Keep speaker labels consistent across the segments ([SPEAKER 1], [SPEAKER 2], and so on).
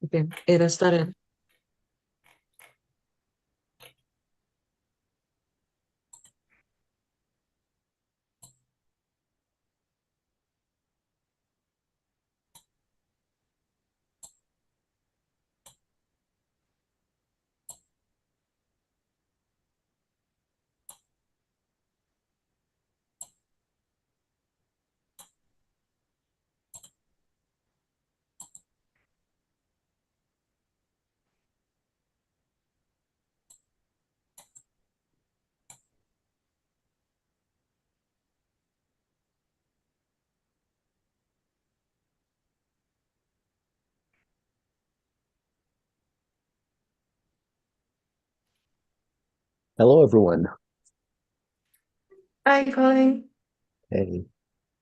[SPEAKER 1] Okay, era started.
[SPEAKER 2] Hello, everyone.
[SPEAKER 1] Hi, Colin.
[SPEAKER 2] Hey,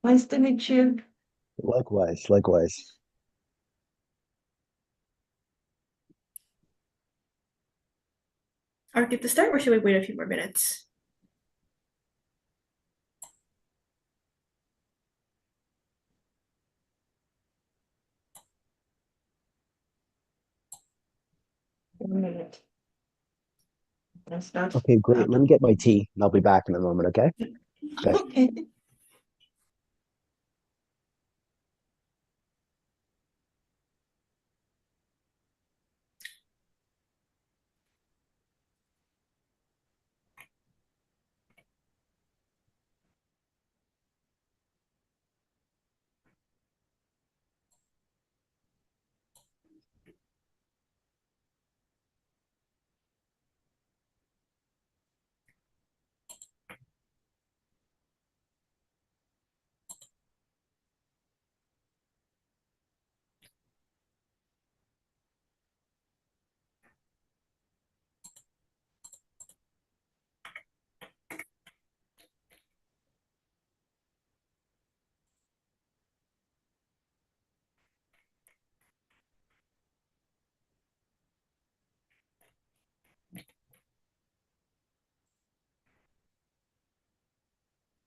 [SPEAKER 1] Nice to meet you.
[SPEAKER 2] likewise, likewise.
[SPEAKER 3] Are we good to start, or should we wait a few more minutes?
[SPEAKER 1] One minute. Let's start.
[SPEAKER 2] Okay, great. Let me get my tea, and I'll be back in a moment, okay? Okay.
[SPEAKER 1] Okay.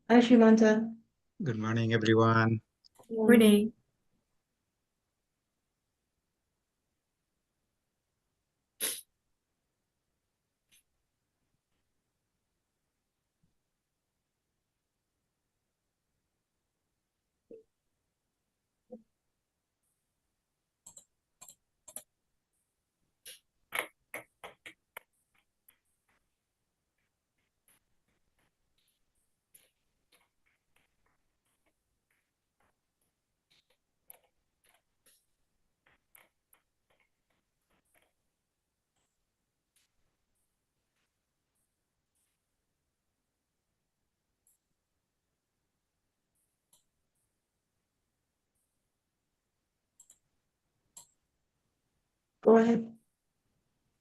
[SPEAKER 1] Hi, Shimanta.
[SPEAKER 4] Good morning, everyone.
[SPEAKER 3] Morning.
[SPEAKER 1] Go ahead.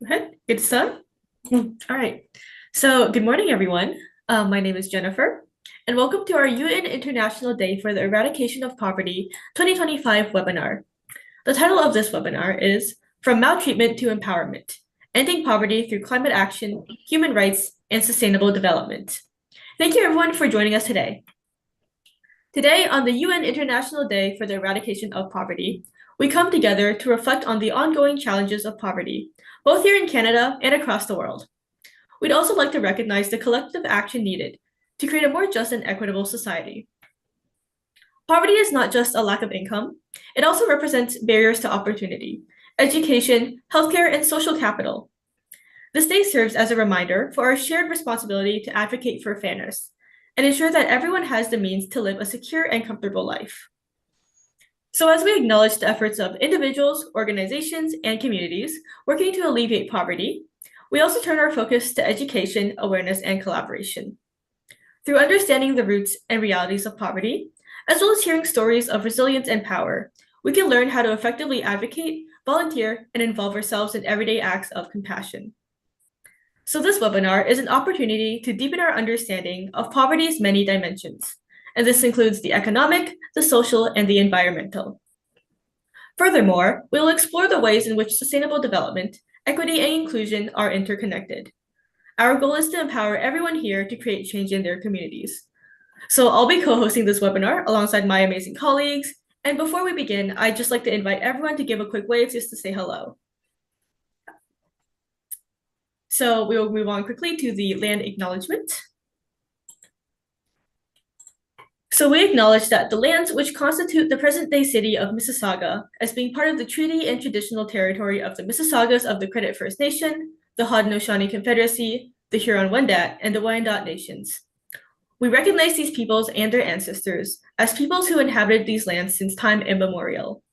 [SPEAKER 3] Okay, good to start?
[SPEAKER 1] Yeah.
[SPEAKER 3] All right. So, good morning, everyone. My name is Jennifer, and welcome to our UN International Day for the Eradication of Poverty 2025 webinar. The title of this webinar is From Maltreatment to Empowerment, Ending Poverty Through Climate Action, Human Rights, and Sustainable Development. Thank you, everyone, for joining us today. Today, on the UN International Day for the Eradication of Poverty, we come together to reflect on the ongoing challenges of poverty, both here in Canada and across the world. We'd also like to recognize the collective action needed to create a more just and equitable society. Poverty is not just a lack of income, it also represents barriers to opportunity, education, healthcare, and social capital. This day serves as a reminder for our shared responsibility to advocate for fairness and ensure that everyone has the means to live a secure and comfortable life. So, as we acknowledge the efforts of individuals, organizations, and communities working to alleviate poverty, we also turn our focus to education, awareness, and collaboration. Through understanding the roots and realities of poverty, as well as hearing stories of resilience and power, we can learn how to effectively advocate, volunteer, and involve ourselves in everyday acts of compassion. So this webinar is an opportunity to deepen our understanding of poverty's many dimensions, and this includes the economic, the social, and the environmental. Furthermore, we will explore the ways in which sustainable development, equity, and inclusion are interconnected. Our goal is to empower everyone here to create change in their communities. So I'll be co-hosting this webinar alongside my amazing colleagues, And before we begin, I'd just like to invite everyone to give a quick wave just to say hello. So we will move on quickly to the land acknowledgement. So we acknowledge that the lands which constitute the present-day city of Mississauga as being part of the treaty and traditional territory of the Mississaugas of the Credit First Nation, the Haudenosaunee Confederacy, the Huron-Wendat, and the Wyandot Nations. We recognize these peoples and their ancestors as peoples who inhabited these lands since time immemorial.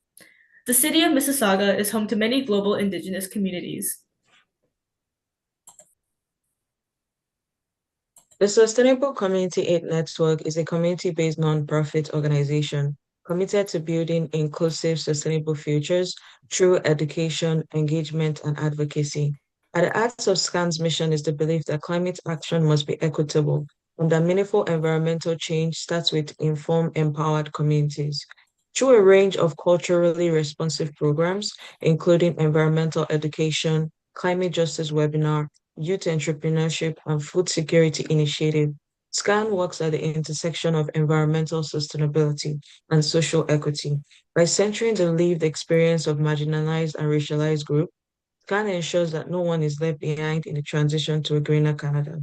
[SPEAKER 3] The city of Mississauga is home to many global Indigenous communities.
[SPEAKER 5] The Sustainable Community Aid Network is a community-based nonprofit organization committed to building inclusive, sustainable futures through education, engagement, and advocacy. At the heart of SCAN's mission is the belief that climate action must be equitable and that meaningful environmental change starts with informed, empowered communities. Through a range of culturally responsive programs, including environmental education, climate justice webinar, youth entrepreneurship, and food security initiative, SCAN works at the intersection of environmental sustainability and social equity. By centering the lived experience of marginalized and racialized groups, SCAN ensures that no one is left behind in the transition to a greener Canada.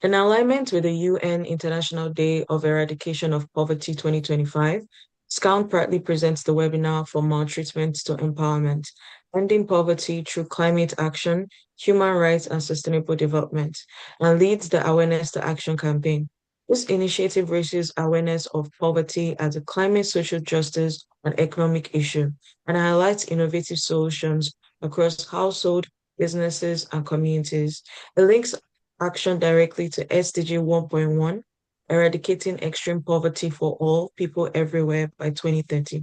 [SPEAKER 5] In alignment with the UN International Day of Eradication of Poverty 2025, SCAN proudly presents the webinar for maltreatment to empowerment, ending poverty through climate action, human rights, and sustainable development, and leads the Awareness to Action campaign. This initiative raises awareness of poverty as a climate, social justice, and economic issue, and highlights innovative solutions across household, businesses, and communities. It links action directly to SDG 1.1, eradicating extreme poverty for all people everywhere by 2030.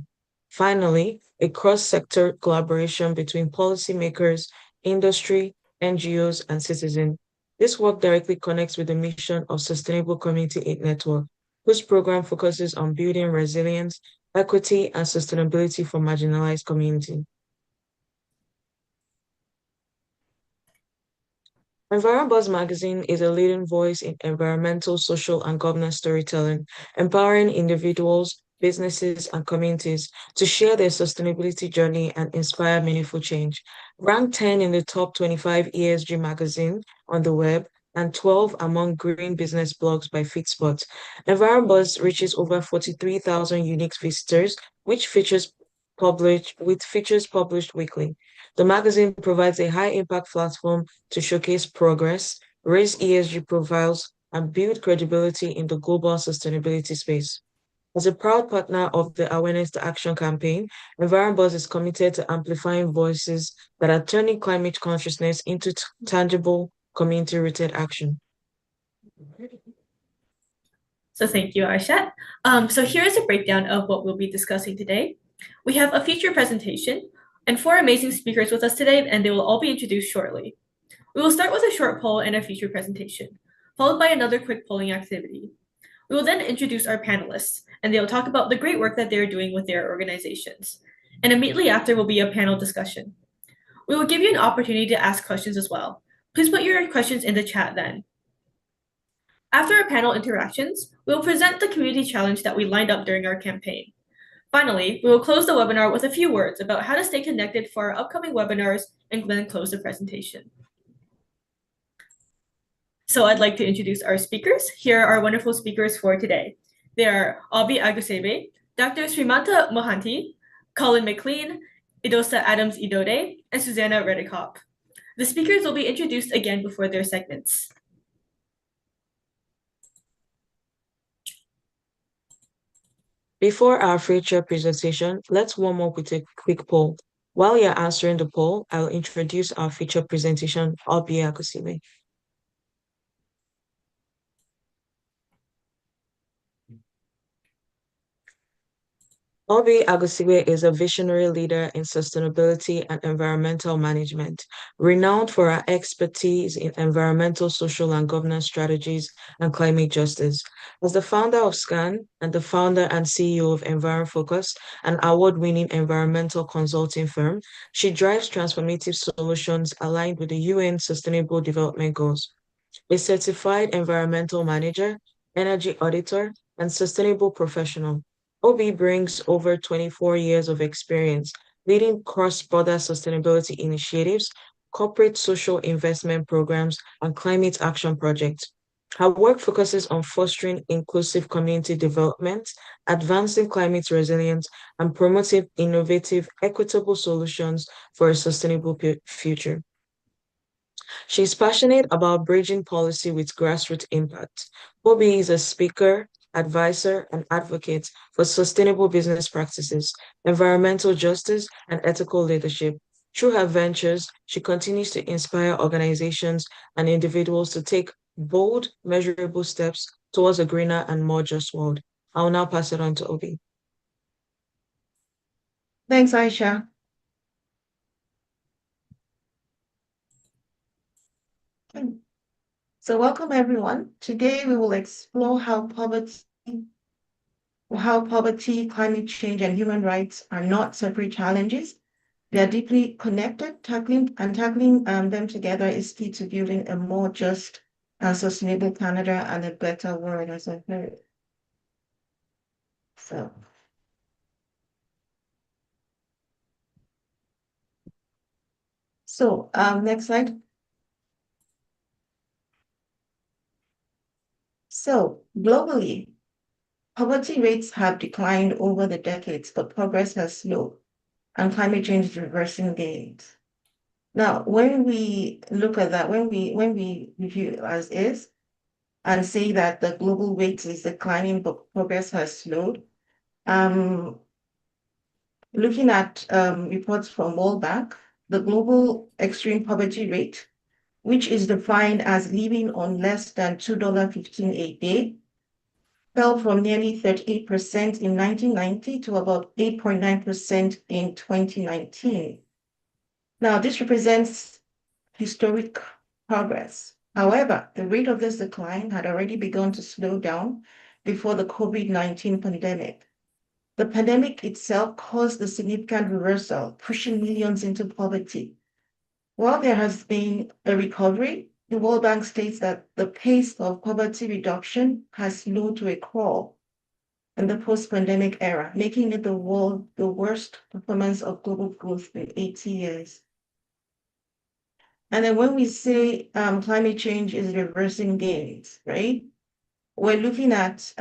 [SPEAKER 5] Finally, a cross-sector collaboration between policymakers, industry, NGOs, and citizens. This work directly connects with the mission of Sustainable Community Aid Network, whose program focuses on building resilience, equity, and sustainability for marginalized communities. EnvironBuzz magazine is a leading voice in environmental, social, and governance storytelling, empowering individuals, businesses, and communities to share their sustainability journey and inspire meaningful change. Ranked 10 in the top 25 ESG magazine on the web and 12 among green business blogs by FitSpot, EnvironBuzz reaches over 43,000 unique visitors, with features published weekly. The magazine provides a high-impact platform to showcase progress, raise ESG profiles, and build credibility in the global sustainability space. As a proud partner of the Awareness to Action campaign, EnvironBuzz is committed to amplifying voices that are turning climate consciousness into tangible, community-rooted action.
[SPEAKER 3] So thank you, Aishat. So here is a breakdown of what we'll be discussing today. We have a feature presentation and 4 amazing speakers with us today, and they will all be introduced shortly. We will start with a short poll and a feature presentation, followed by another quick polling activity. We will then introduce our panelists, and they will talk about the great work that they are doing with their organizations. And immediately after will be a panel discussion. We will give you an opportunity to ask questions as well. Please put your questions in the chat then. After our panel interactions, we will present the community challenge that we lined up during our campaign. Finally, we will close the webinar with a few words about how to stay connected for our upcoming webinars and then close the presentation. So I'd like to introduce our speakers. Here are our wonderful speakers for today. They are Obi Agusebe, Dr. Srimanta Mohanty, Colin McLean, Idosa Adams-Idode, and Susanna Redekop. The speakers will be introduced again before their segments.
[SPEAKER 5] Before our feature presentation, let's warm up with a quick poll. While you're answering the poll, I'll introduce our feature presentation, Obi Agusebe. Obi Agusebe is a visionary leader in sustainability and environmental management, renowned for her expertise in environmental, social, and governance strategies and climate justice. As the founder of SCAN and the founder and CEO of EnvironFocus, an award-winning environmental consulting firm, she drives transformative solutions aligned with the UN Sustainable Development Goals. A certified environmental manager, energy auditor, and sustainable professional. OB brings over 24 years of experience leading cross-border sustainability initiatives, corporate social investment programs, and climate action projects. Her work focuses on fostering inclusive community development, advancing climate resilience, and promoting innovative, equitable solutions for a sustainable future. She's passionate about bridging policy with grassroots impact. Obi is a speaker, advisor, and advocate for sustainable business practices, environmental justice, and ethical leadership. Through her ventures, she continues to inspire organizations and individuals to take bold, measurable steps towards a greener and more just world. I'll now pass it on to Obi.
[SPEAKER 1] Thanks, Aisha. So welcome everyone. Today we will explore how poverty, climate change, and human rights are not separate challenges. They are deeply connected. Tackling them together is key to building a more just and sustainable Canada and a better world, as I've heard. So next slide. So globally, poverty rates have declined over the decades, but progress has slowed, and climate change is reversing gains. Now, when we look at that, when we review as is and say that the global rate is declining, but progress has slowed, looking at reports from World Bank, the global extreme poverty rate, which is defined as living on less than $2.15 a day, fell from nearly 38% in 1990 to about 8.9% in 2019. Now, this represents historic progress. However, the rate of this decline had already begun to slow down before the COVID-19 pandemic. The pandemic itself caused a significant reversal, pushing millions into poverty. While there has been a recovery, the World Bank states that the pace of poverty reduction has slowed to a crawl in the post-pandemic era, making it the worst performance of global growth in 80 years. And then when we say climate change is reversing gains, right? We're looking at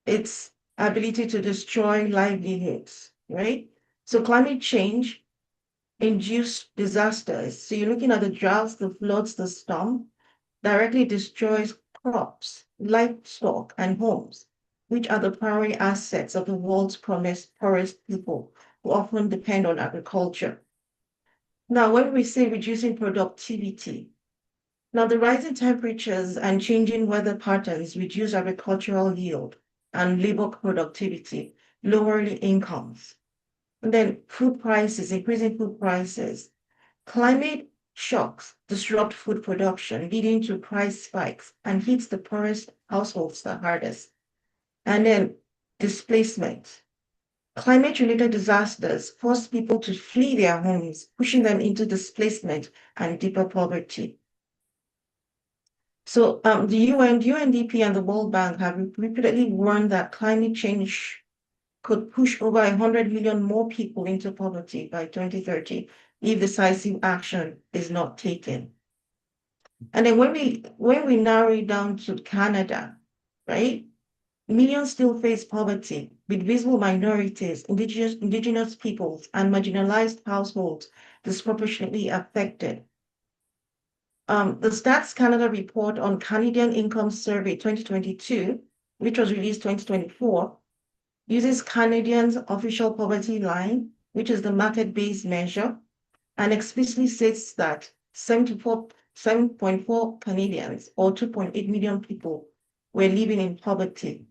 [SPEAKER 1] its ability to destroy livelihoods, right? So climate change induced disasters. So you're looking at the droughts, the floods, the storm, directly destroys crops, livestock, and homes, which are the primary assets of the world's poorest people who often depend on agriculture. Now, when we say reducing productivity, now the rising temperatures and changing weather patterns reduce agricultural yield and labor productivity, lowering incomes. And then food prices, increasing food prices. Climate shocks disrupt food production, leading to price spikes and hits the poorest households the hardest. And then displacement. Climate-related disasters force people to flee their homes, pushing them into displacement and deeper poverty. So the UN, UNDP, and the World Bank have repeatedly warned that climate change could push over 100 million more people into poverty by 2030 if decisive action is not taken. And then when we narrow it down to Canada, right? Millions still face poverty, with visible minorities, indigenous peoples, and marginalized households disproportionately affected. The Stats Canada report on Canadian Income Survey 2022, which was released 2024, uses Canadians' official poverty line, which is the market-based measure, and explicitly states that 7.4 Canadians, or 2.8 million people, were living in poverty.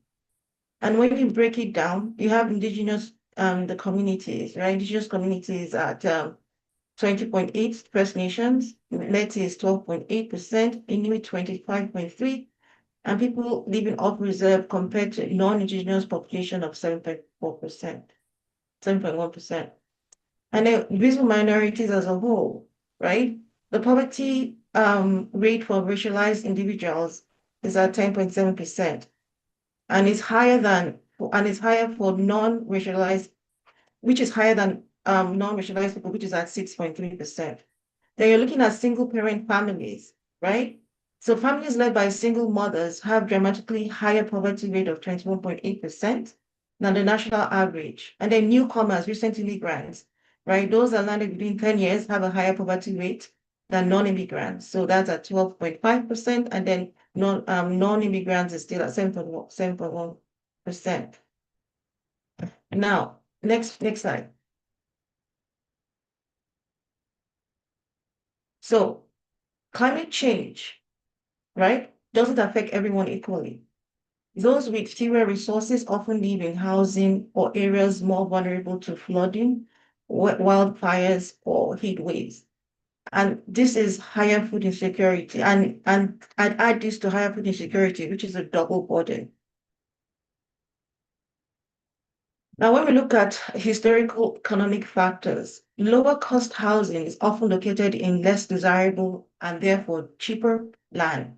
[SPEAKER 1] And when you break it down, you have Indigenous the communities, right? Indigenous communities at 20.8, First Nations, Métis 12.8%, Inuit 25.3%, and people living off reserve compared to non-Indigenous population of 7.4%, 7.1%. And then visible minorities as a whole, right? The poverty rate for racialized individuals is at 10.7%. and it's higher for non-racialized, which is higher than non-racialized people, which is at 6.3%. Then you're looking at single parent families, right? So families led by single mothers have dramatically higher poverty rate of 21.8% than the national average. And then newcomers, recent immigrants, right? Those that landed within 10 years have a higher poverty rate than non-immigrants. So that's at 12.5%, and then non-immigrants is still at 7.1%. Now, next slide. So climate change, right, doesn't affect everyone equally. Those with fewer resources often live in housing or areas more vulnerable to flooding, wildfires, or heat waves. And this is higher food insecurity. And I'd add this to higher food insecurity, which is a double burden. Now, when we look at historical economic factors, lower cost housing is often located in less desirable and therefore cheaper land.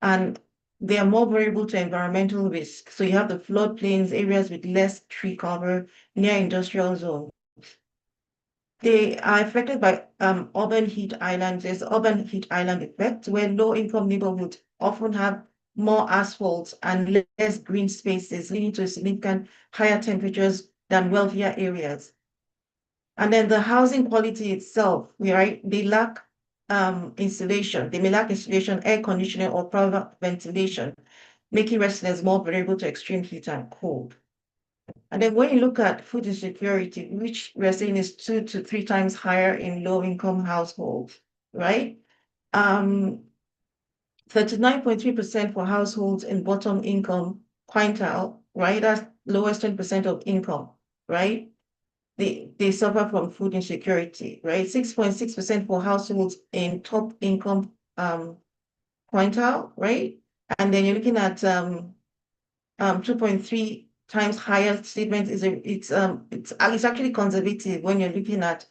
[SPEAKER 1] And they are more vulnerable to environmental risk. So you have the floodplains, areas with less tree cover, near industrial zones. They are affected by urban heat islands. There's urban heat island effect, where low-income neighborhoods often have more asphalt and less green spaces, leading to significant higher temperatures than wealthier areas. And then the housing quality itself, right? They lack insulation. They may lack insulation, air conditioning, or proper ventilation, making residents more vulnerable to extreme heat and cold. And then when you look at food insecurity, which we're saying is 2 to 3 times higher in low-income households, right? 39.3% for households in bottom income quintile, right? That's lowest 10% of income, right? They suffer from food insecurity, right? 6.6% for households in top income quintile, right? And then you're looking at 2.3 times higher statement it's actually conservative when you're looking at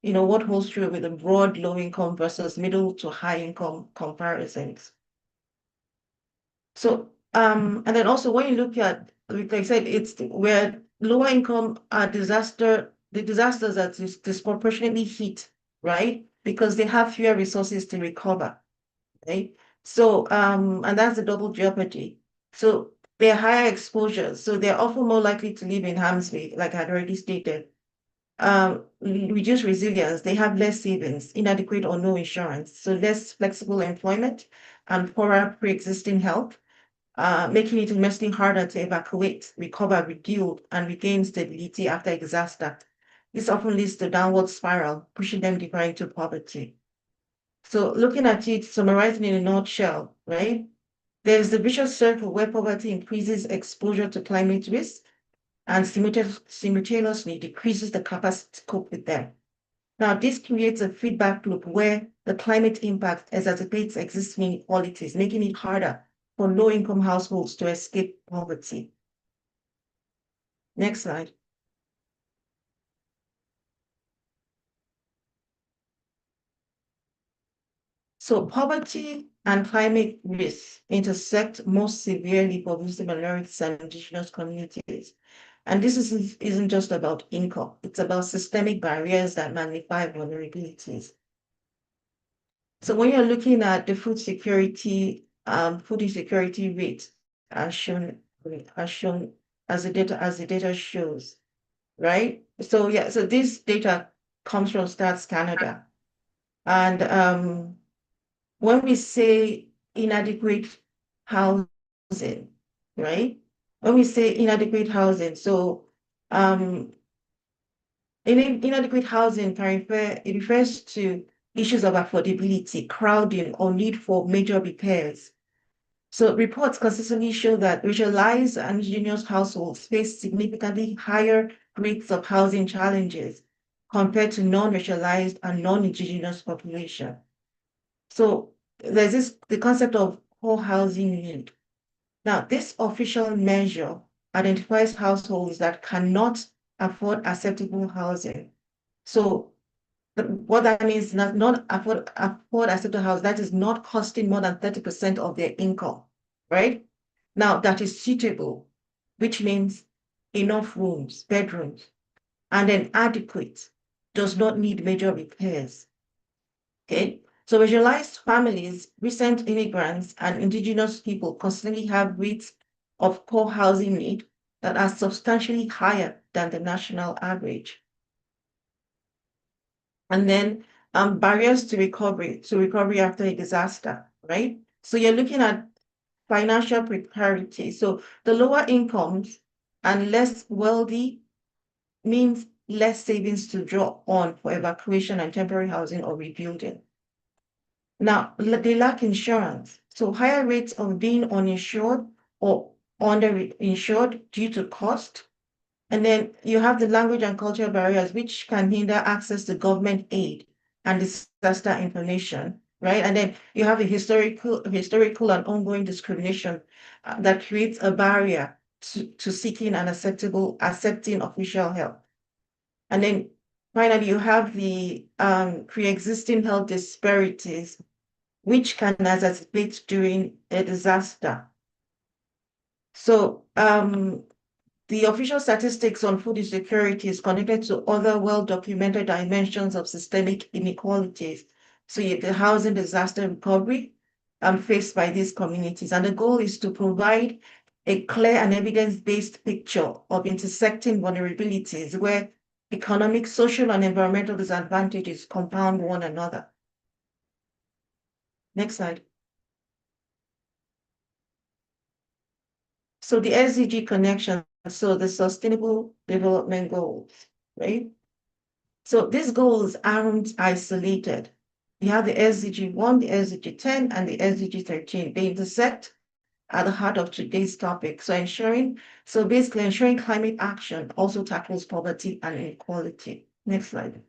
[SPEAKER 1] what holds true with the broad low income versus middle to high income comparisons. So and then also when you look at, like I said, it's where lower income are the disasters that disproportionately hit, right? Because they have fewer resources to recover, right? So and that's the double jeopardy. So they're higher exposures, so they're often more likely to live in harm's way, like I had already stated. Reduced resilience, they have less savings, inadequate or no insurance, so less flexible employment and poorer pre-existing health, making it immensely harder to evacuate, recover, rebuild, and regain stability after a disaster. This often leads to downward spiral, pushing them deeper into poverty. So looking at it, summarizing in a nutshell, right? There's the vicious circle where poverty increases exposure to climate risk and simultaneously decreases the capacity to cope with them. Now, this creates a feedback loop where the climate impact exacerbates existing inequalities, making it harder for low-income households to escape poverty. Next slide. So poverty and climate risk intersect most severely for visible minorities and indigenous communities. And this isn't just about income, it's about systemic barriers that magnify vulnerabilities. So when you're looking at the food insecurity rate as shown as the data shows, right? So yeah, so this data comes from Stats Canada. And when we say inadequate housing, right? When we say inadequate housing, so inadequate housing it refers to issues of affordability, crowding, or need for major repairs. So reports consistently show that racialized and indigenous households face significantly higher rates of housing challenges compared to non-racialized and non-indigenous population. So there's the concept of poor housing need. Now, this official measure identifies households that cannot afford acceptable housing. So what that means is not afford acceptable housing, that is not costing more than 30% of their income, right? Now, that is suitable, which means enough rooms, bedrooms, and then adequate, does not need major repairs. Okay, so marginalized families, recent immigrants, and indigenous people constantly have rates of poor housing need that are substantially higher than the national average. And then barriers to recovery after a disaster, right? So you're looking at financial precarity. So the lower incomes and less wealthy means less savings to draw on for evacuation and temporary housing or rebuilding. Now, they lack insurance. So higher rates of being uninsured or underinsured due to cost. And then you have the language and cultural barriers, which can hinder access to government aid and disaster information, right? And then you have a historical and ongoing discrimination that creates a barrier to seeking and accepting official help. And then finally, you have the pre-existing health disparities, which can exacerbate during a disaster. So the official statistics on food insecurity is connected to other well-documented dimensions of systemic inequalities. So the housing disaster recovery faced by these communities. And the goal is to provide a clear and evidence-based picture of intersecting vulnerabilities where economic, social, and environmental disadvantages compound one another. Next slide. So the SDG connection, so the Sustainable Development Goals, right? So these goals aren't isolated. You have the SDG 1, the SDG 10, and the SDG 13. They intersect at the heart of today's topic. So basically ensuring climate action also tackles poverty and inequality. Next slide.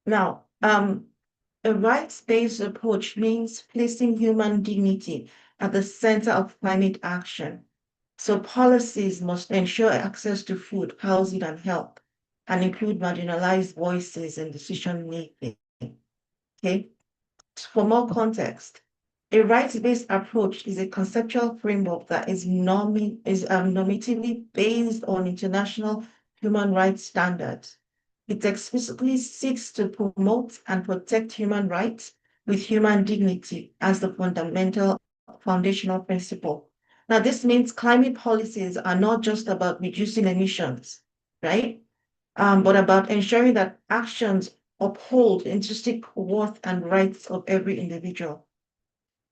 [SPEAKER 1] Now, a rights-based approach means placing human dignity at the center of climate action. So policies must ensure access to food, housing, and health, and include marginalized voices in decision-making. Okay. For more context, a rights-based approach is a conceptual framework that is normatively based on international human rights standards. It explicitly seeks to promote and protect human rights with human dignity as the foundational principle. Now, this means climate policies are not just about reducing emissions, right? But about ensuring that actions uphold intrinsic worth and rights of every individual.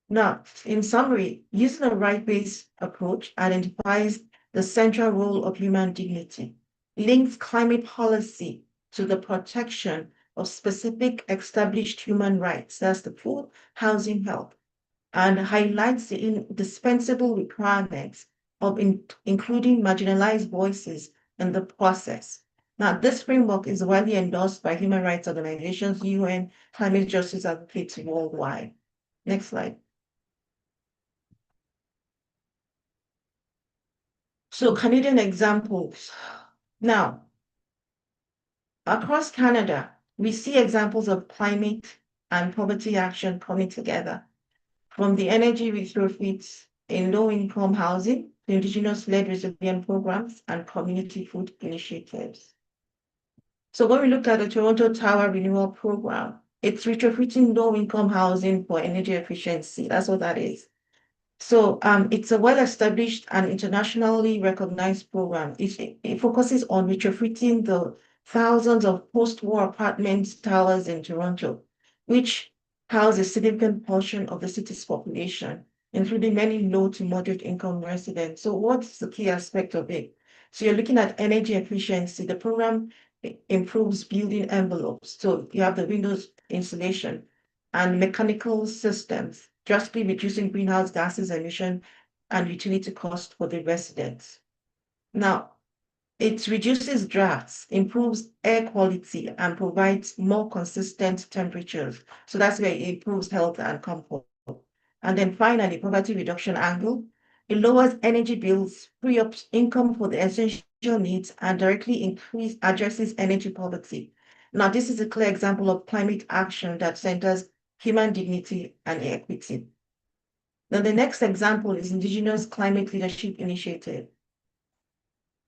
[SPEAKER 1] Now, in summary, using a right-based approach identifies the central role of human dignity, links climate policy to the protection of specific established human rights, that's the food, housing, health, and highlights the indispensable requirements of including marginalized voices in the process. Now, this framework is widely endorsed by human rights organizations, UN, climate justice advocates worldwide. Next slide. So Canadian examples. Now, across Canada, we see examples of climate and poverty action coming together, from the energy retrofits in low-income housing to Indigenous-led resilient programs and community food initiatives. So when we looked at the Toronto Tower Renewal Program, it's retrofitting low-income housing for energy efficiency. That's what that is. So it's a well-established and internationally recognized program. It focuses on retrofitting the thousands of post-war apartment towers in Toronto, which house a significant portion of the city's population, including many low to moderate income residents. So what's the key aspect of it? So you're looking at energy efficiency. The program improves building envelopes. So you have the windows insulation and mechanical systems, drastically reducing greenhouse gases emission and utility cost for the residents. Now, it reduces drafts, improves air quality, and provides more consistent temperatures. So that's where it improves health and comfort. And then finally, poverty reduction angle. It lowers energy bills, free up income for the essential needs, and directly addresses energy poverty. Now, this is a clear example of climate action that centers human dignity, and equity. Now, the next example is Indigenous Climate Leadership Initiative,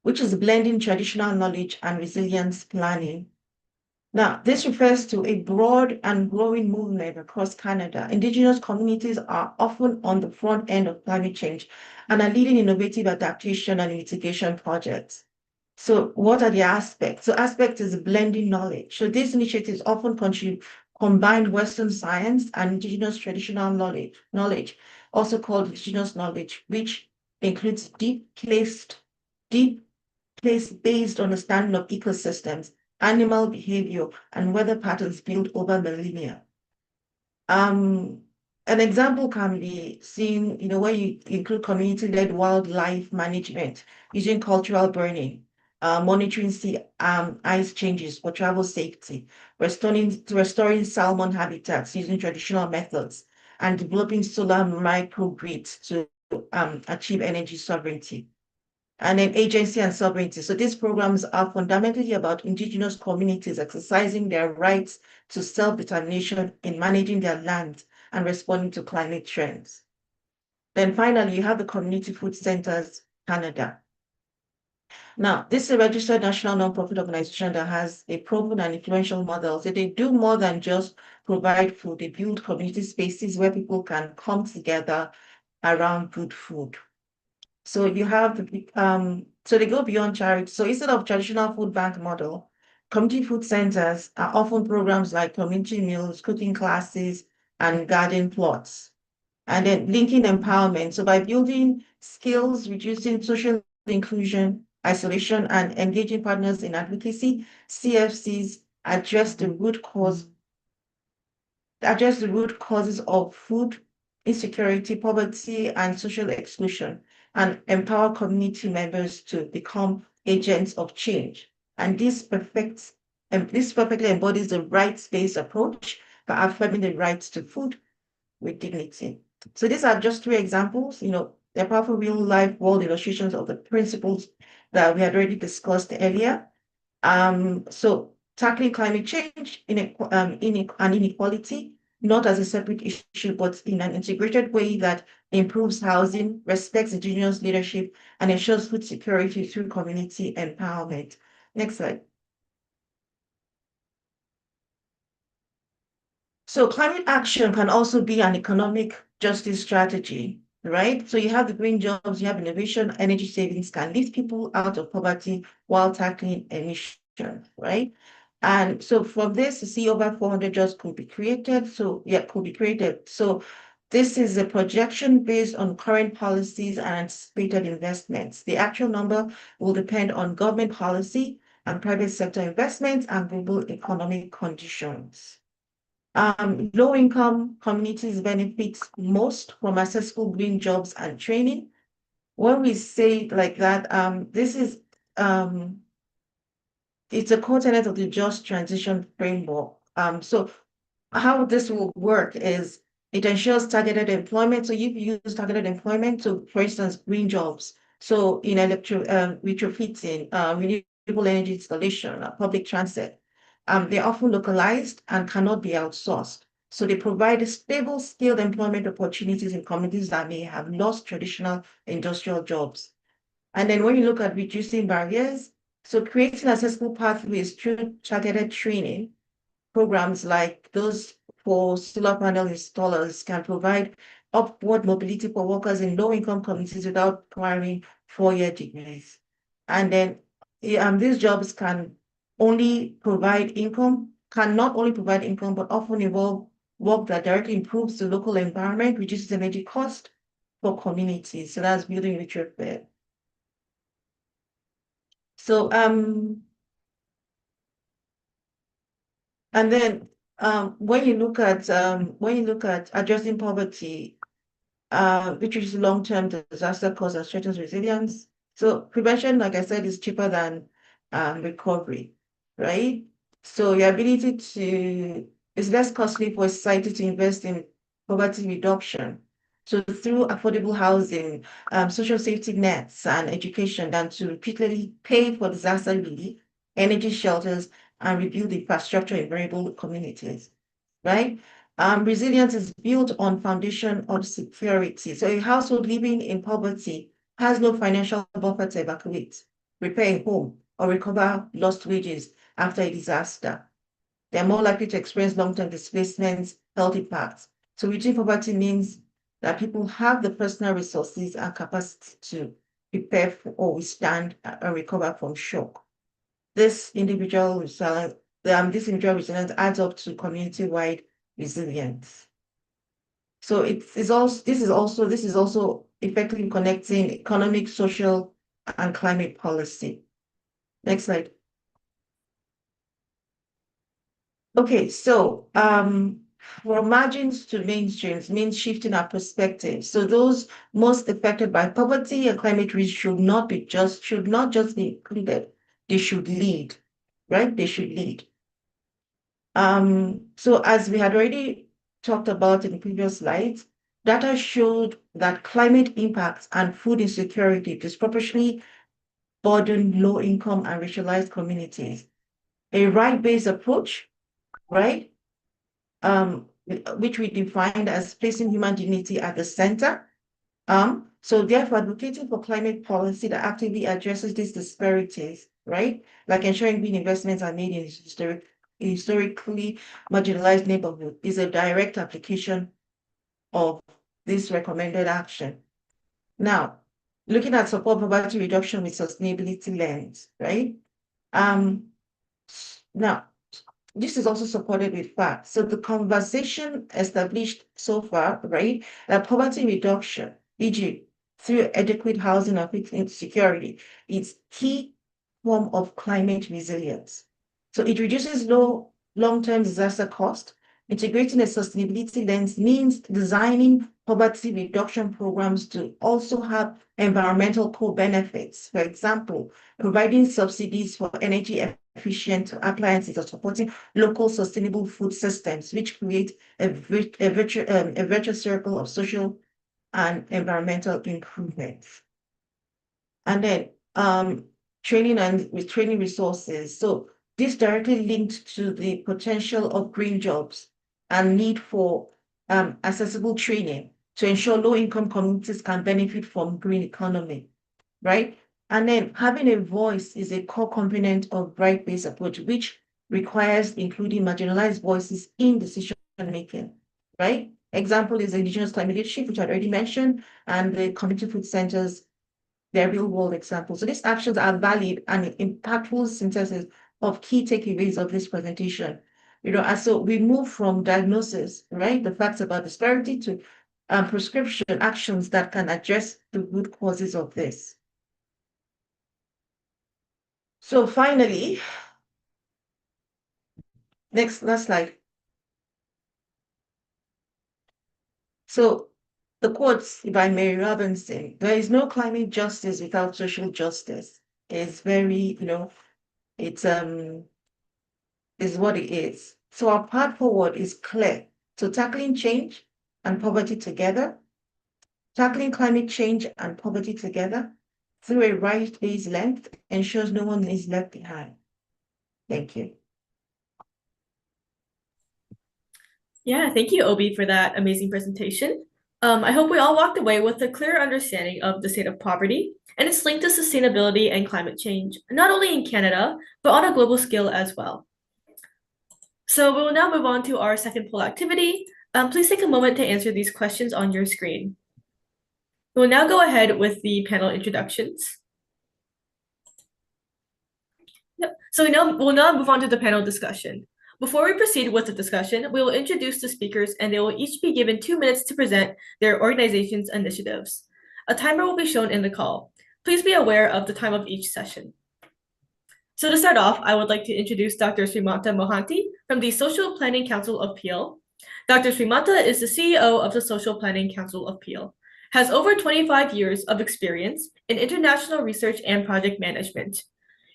[SPEAKER 1] which is blending traditional knowledge and resilience planning. Now, this refers to a broad and growing movement across Canada. Indigenous communities are often on the front end of climate change and are leading innovative adaptation and mitigation projects. So what are the aspects? So aspect is blending knowledge. So these initiatives often combine Western science and Indigenous traditional knowledge, also called Indigenous knowledge, which includes deep place-based understanding of ecosystems, animal behavior, and weather patterns built over millennia. An example can be seen, where you include community-led wildlife management using cultural burning, monitoring sea ice changes for travel safety, restoring salmon habitats using traditional methods, and developing solar microgrids to achieve energy sovereignty. And then agency and sovereignty. So these programs are fundamentally about Indigenous communities exercising their rights to self-determination in managing their land and responding to climate trends. Then finally, you have the Community Food Centers Canada. Now, this is a registered national nonprofit organization that has a proven and influential model. So they do more than just provide food. They build community spaces where people can come together around good food. So you have so they go beyond charity. So instead of traditional food bank model, community food centers are often programs like community meals, cooking classes, and garden plots. And then linking empowerment. So by building skills, reducing social inclusion, isolation, and engaging partners in advocacy, CFCs address the root causes of food insecurity, poverty, and social exclusion, and empower community members to become agents of change. And this perfectly embodies the rights-based approach by affirming the rights to food with dignity. So these are just three examples. They're powerful real-life world illustrations of the principles that we had already discussed earlier. So tackling climate change and inequality, not as a separate issue, but in an integrated way that improves housing, respects Indigenous leadership, and ensures food security through community empowerment. Next slide. So climate action can also be an economic justice strategy, right? So you have the green jobs, you have innovation, energy savings can lift people out of poverty while tackling emissions, right? And so from this, you see over 400 jobs could be created. So this is a projection based on current policies and anticipated investments. The actual number will depend on government policy and private sector investments and global economic conditions. Low-income communities benefit most from accessible green jobs and training. When we say like that, this is it's a component of the just transition framework. So how this will work is it ensures targeted employment. So you use targeted employment to, for instance, green jobs. So in retrofitting, renewable energy installation, public transit. They're often localized and cannot be outsourced. So they provide stable, skilled employment opportunities in communities that may have lost traditional industrial jobs. And then when you look at reducing barriers, so creating accessible pathways through targeted training, programs like those for solar panel installers can provide upward mobility for workers in low-income communities without requiring four-year degrees. And then these jobs cannot only provide income, but often involve work that directly improves the local environment, reduces energy cost for communities. So that's building retrofit. So and then when you look at addressing poverty, which is long-term disaster cause and threatens resilience. So prevention, like I said, is cheaper than recovery, right? So your ability it's less costly for society to invest in poverty reduction. So through affordable housing, social safety nets, and education, than to repeatedly pay for disaster relief, energy shelters, and rebuild infrastructure in vulnerable communities, right? Resilience is built on foundation of security. So a household living in poverty has no financial buffer to evacuate, repair a home, or recover lost wages after a disaster. They're more likely to experience long-term displacements, health impacts. So reducing poverty means that people have the personal resources and capacity to prepare for or withstand and recover from shock. This individual resilience adds up to community-wide resilience. So this is also effectively connecting economic, social, and climate policy. Next slide. Okay, so from margins to mainstreams means shifting our perspective. So those most affected by poverty and climate risk should not just be included. They should lead, right? They should lead. So as we had already talked about in the previous slides, data showed that climate impacts and food insecurity disproportionately burden low-income and racialized communities. A right-based approach, right, which we defined as placing human dignity at the center. So therefore advocating for climate policy that actively addresses these disparities, right? Like ensuring green investments are made in historically marginalized neighborhoods is a direct application of this recommended action. Now, looking at support poverty reduction with sustainability lens, right? Now, this is also supported with facts. So the conversation established so far, right, that poverty reduction, e.g., through adequate housing and food security, is key form of climate resilience. So it reduces long-term disaster cost. Integrating a sustainability lens means designing poverty reduction programs to also have environmental co-benefits. For example, providing subsidies for energy efficient appliances or supporting local sustainable food systems, which create a virtuous circle of social and environmental improvements. And then training resources. So this directly linked to the potential of green jobs and need for accessible training to ensure low-income communities can benefit from green economy, right? And then having a voice is a core component of right-based approach, which requires including marginalized voices in decision making, right? Example is Indigenous climate leadership, which I already mentioned, and the community food centers, their real-world examples. So these actions are valid and impactful synthesis of key takeaways of this presentation. And so we move from diagnosis, right, the facts about disparity, to prescription actions that can address the root causes of this. So finally, last slide. So the quotes by Mary Robinson: "There is no climate justice without social justice." Is very, it's is what it is. So our path forward is clear. So tackling change and poverty together, tackling climate change and poverty together through a right-based lens ensures no one is left behind. Thank you.
[SPEAKER 3] Yeah, thank you, Obi, for that amazing presentation. I hope we all walked away with a clear understanding of the state of poverty and its link to sustainability and climate change, not only in Canada, but on a global scale as well. So we will now move on to our second poll activity. Please take a moment to answer these questions on your screen. We'll now go ahead with the panel introductions. Yep. So we'll now move on to the panel discussion. Before we proceed with the discussion, we will introduce the speakers and they will each be given 2 minutes to present their organization's initiatives. A timer will be shown in the call. Please be aware of the time of each session. So to start off, I would like to introduce Dr. Srimanta Mohanty from the Social Planning Council of Peel. Dr. Srimanta is the CEO of the Social Planning Council of Peel, has over 25 years of experience in international research and project management.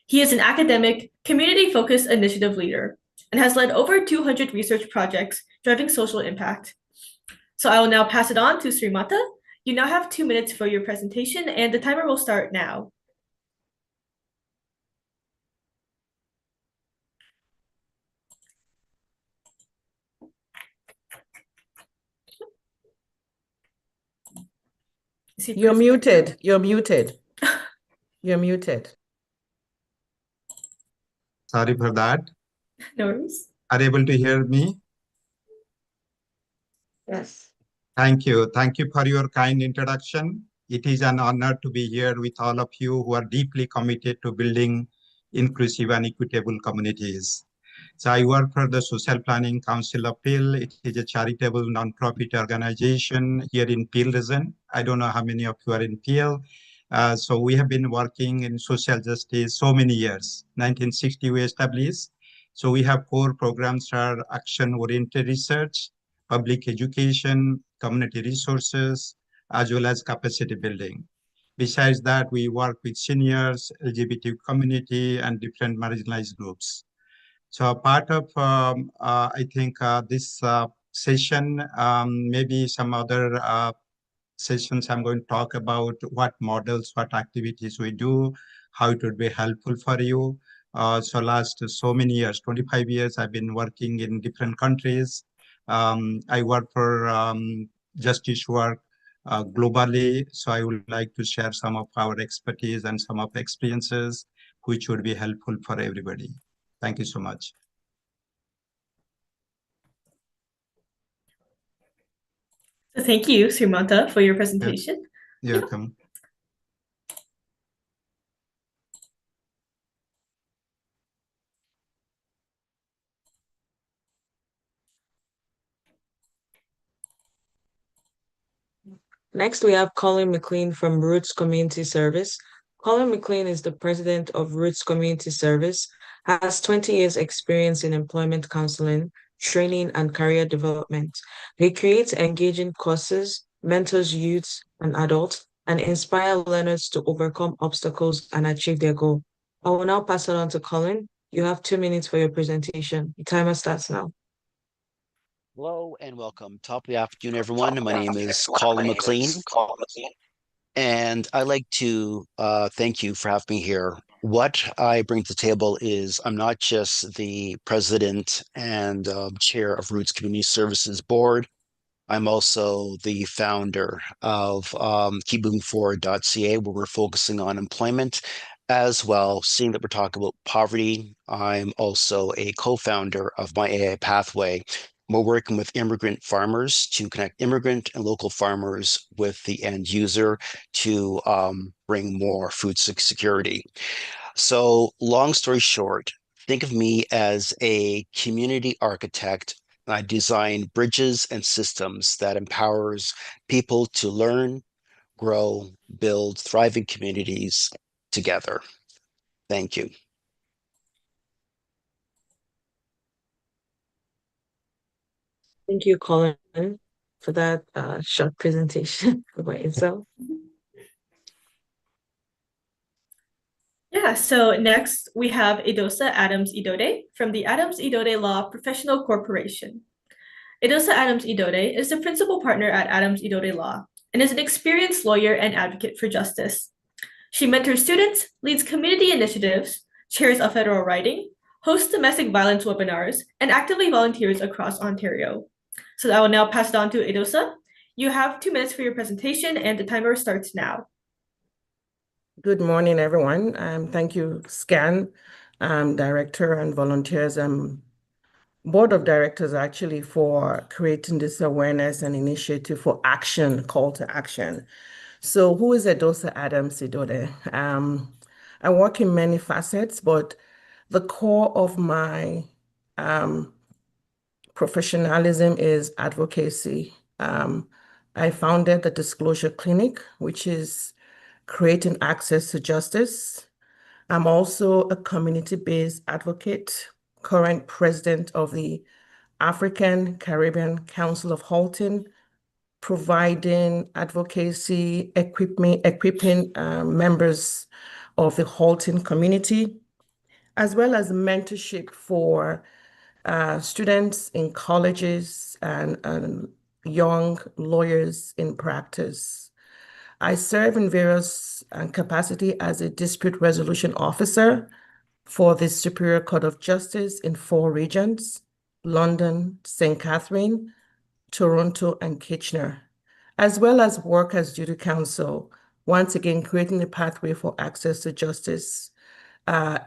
[SPEAKER 3] He is an academic, community-focused initiative leader and has led over 200 research projects driving social impact. So I will now pass it on to Srimanta. You now have 2 minutes for your presentation and the timer will start now. Is he
[SPEAKER 6] You're
[SPEAKER 3] first?
[SPEAKER 6] muted. You're muted. You're muted.
[SPEAKER 4] Sorry for that.
[SPEAKER 3] No worries.
[SPEAKER 4] Are you able to hear me?
[SPEAKER 1] Yes.
[SPEAKER 4] Thank you. Thank you for your kind introduction. It is an honor to be here with all of you who are deeply committed to building inclusive and equitable communities. So I work for the Social Planning Council of Peel. It is a charitable nonprofit organization here in Peel region. I don't know how many of you are in Peel. So we have been working in social justice so many years. 1960 we established. So we have core programs are action-oriented research, public education, community resources, as well as capacity building. Besides that, we work with seniors, LGBT community, and different marginalized groups. So part of, I think, this session, maybe some other sessions, I'm going to talk about what models, what activities we do, how it would be helpful for you. So last so many years, 25 years, I've been working in different countries. I work for justice work globally. So I would like to share some of our expertise and some of experiences, which would be helpful for everybody. Thank you so much.
[SPEAKER 3] So thank you, Srimanta, for your presentation.
[SPEAKER 4] You're welcome.
[SPEAKER 5] Next, we have Colin McLean from Roots Community Service. Colin McLean is the president of Roots Community Service, has 20 years experience in employment counseling, training, and career development. He creates engaging courses, mentors youths and adults, and inspire learners to overcome obstacles and achieve their goal. I will now pass it on to Colin. You have 2 minutes for your presentation. The timer starts now.
[SPEAKER 2] Hello and welcome. Top of the afternoon, everyone. My name is Colin McLean, and I'd like to thank you for having me here. What I bring to the table is I'm not just the president and chair of Roots Community Services Board. I'm also the founder of keepmovingforward.ca, where we're focusing on employment as well. Seeing that we're talking about poverty, I'm also a co-founder of My AI Pathway. We're working with immigrant farmers to connect immigrant and local farmers with the end user to bring more food security. So long story short, think of me as a community architect. I design bridges and systems that empowers people to learn, grow, build thriving communities together. Thank you.
[SPEAKER 5] Thank you, Colin, for that short presentation by itself.
[SPEAKER 3] Yeah, so next we have Idosa Adams Idode from the Adams Idode Law Professional Corporation. Idosa Adams Idode is the principal partner at Adams Idode Law and is an experienced lawyer and advocate for justice. She mentors students, leads community initiatives, chairs a federal writing, hosts domestic violence webinars, and actively volunteers across Ontario. So I will now pass it on to Idosa. You have 2 minutes for your presentation and the timer starts now.
[SPEAKER 6] Good morning, everyone. Thank you, SCAN, director and volunteers, board of directors actually for creating this awareness and initiative for action, call to action. So who is Idosa Adams Idode? I work in many facets, but the core of my professionalism is advocacy. I founded the Disclosure Clinic, which is creating access to justice. I'm also a community-based advocate, current president of the African Caribbean Council of Halton, providing advocacy, equipping members of the Halton community, as well as mentorship for students in colleges and young lawyers in practice. I serve in various capacity as a dispute resolution officer for the Superior Court of Justice in 4 regions: London, St. Catherine, Toronto, and Kitchener. as well as work as duty counsel, once again creating a pathway for access to justice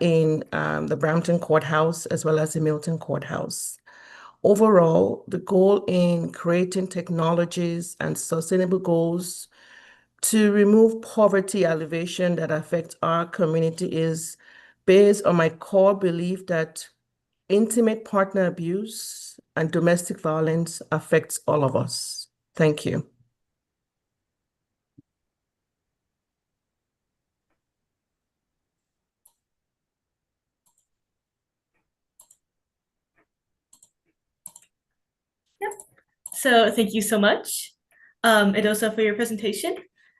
[SPEAKER 6] in the Brampton Courthouse as well as the Milton Courthouse. Overall, the goal in creating technologies and sustainable goals to remove poverty elevation that affects our community is based on my core belief that intimate partner abuse and domestic violence affects all of us. Thank you.
[SPEAKER 3] Yep. So thank you so much, Edosa, for your presentation.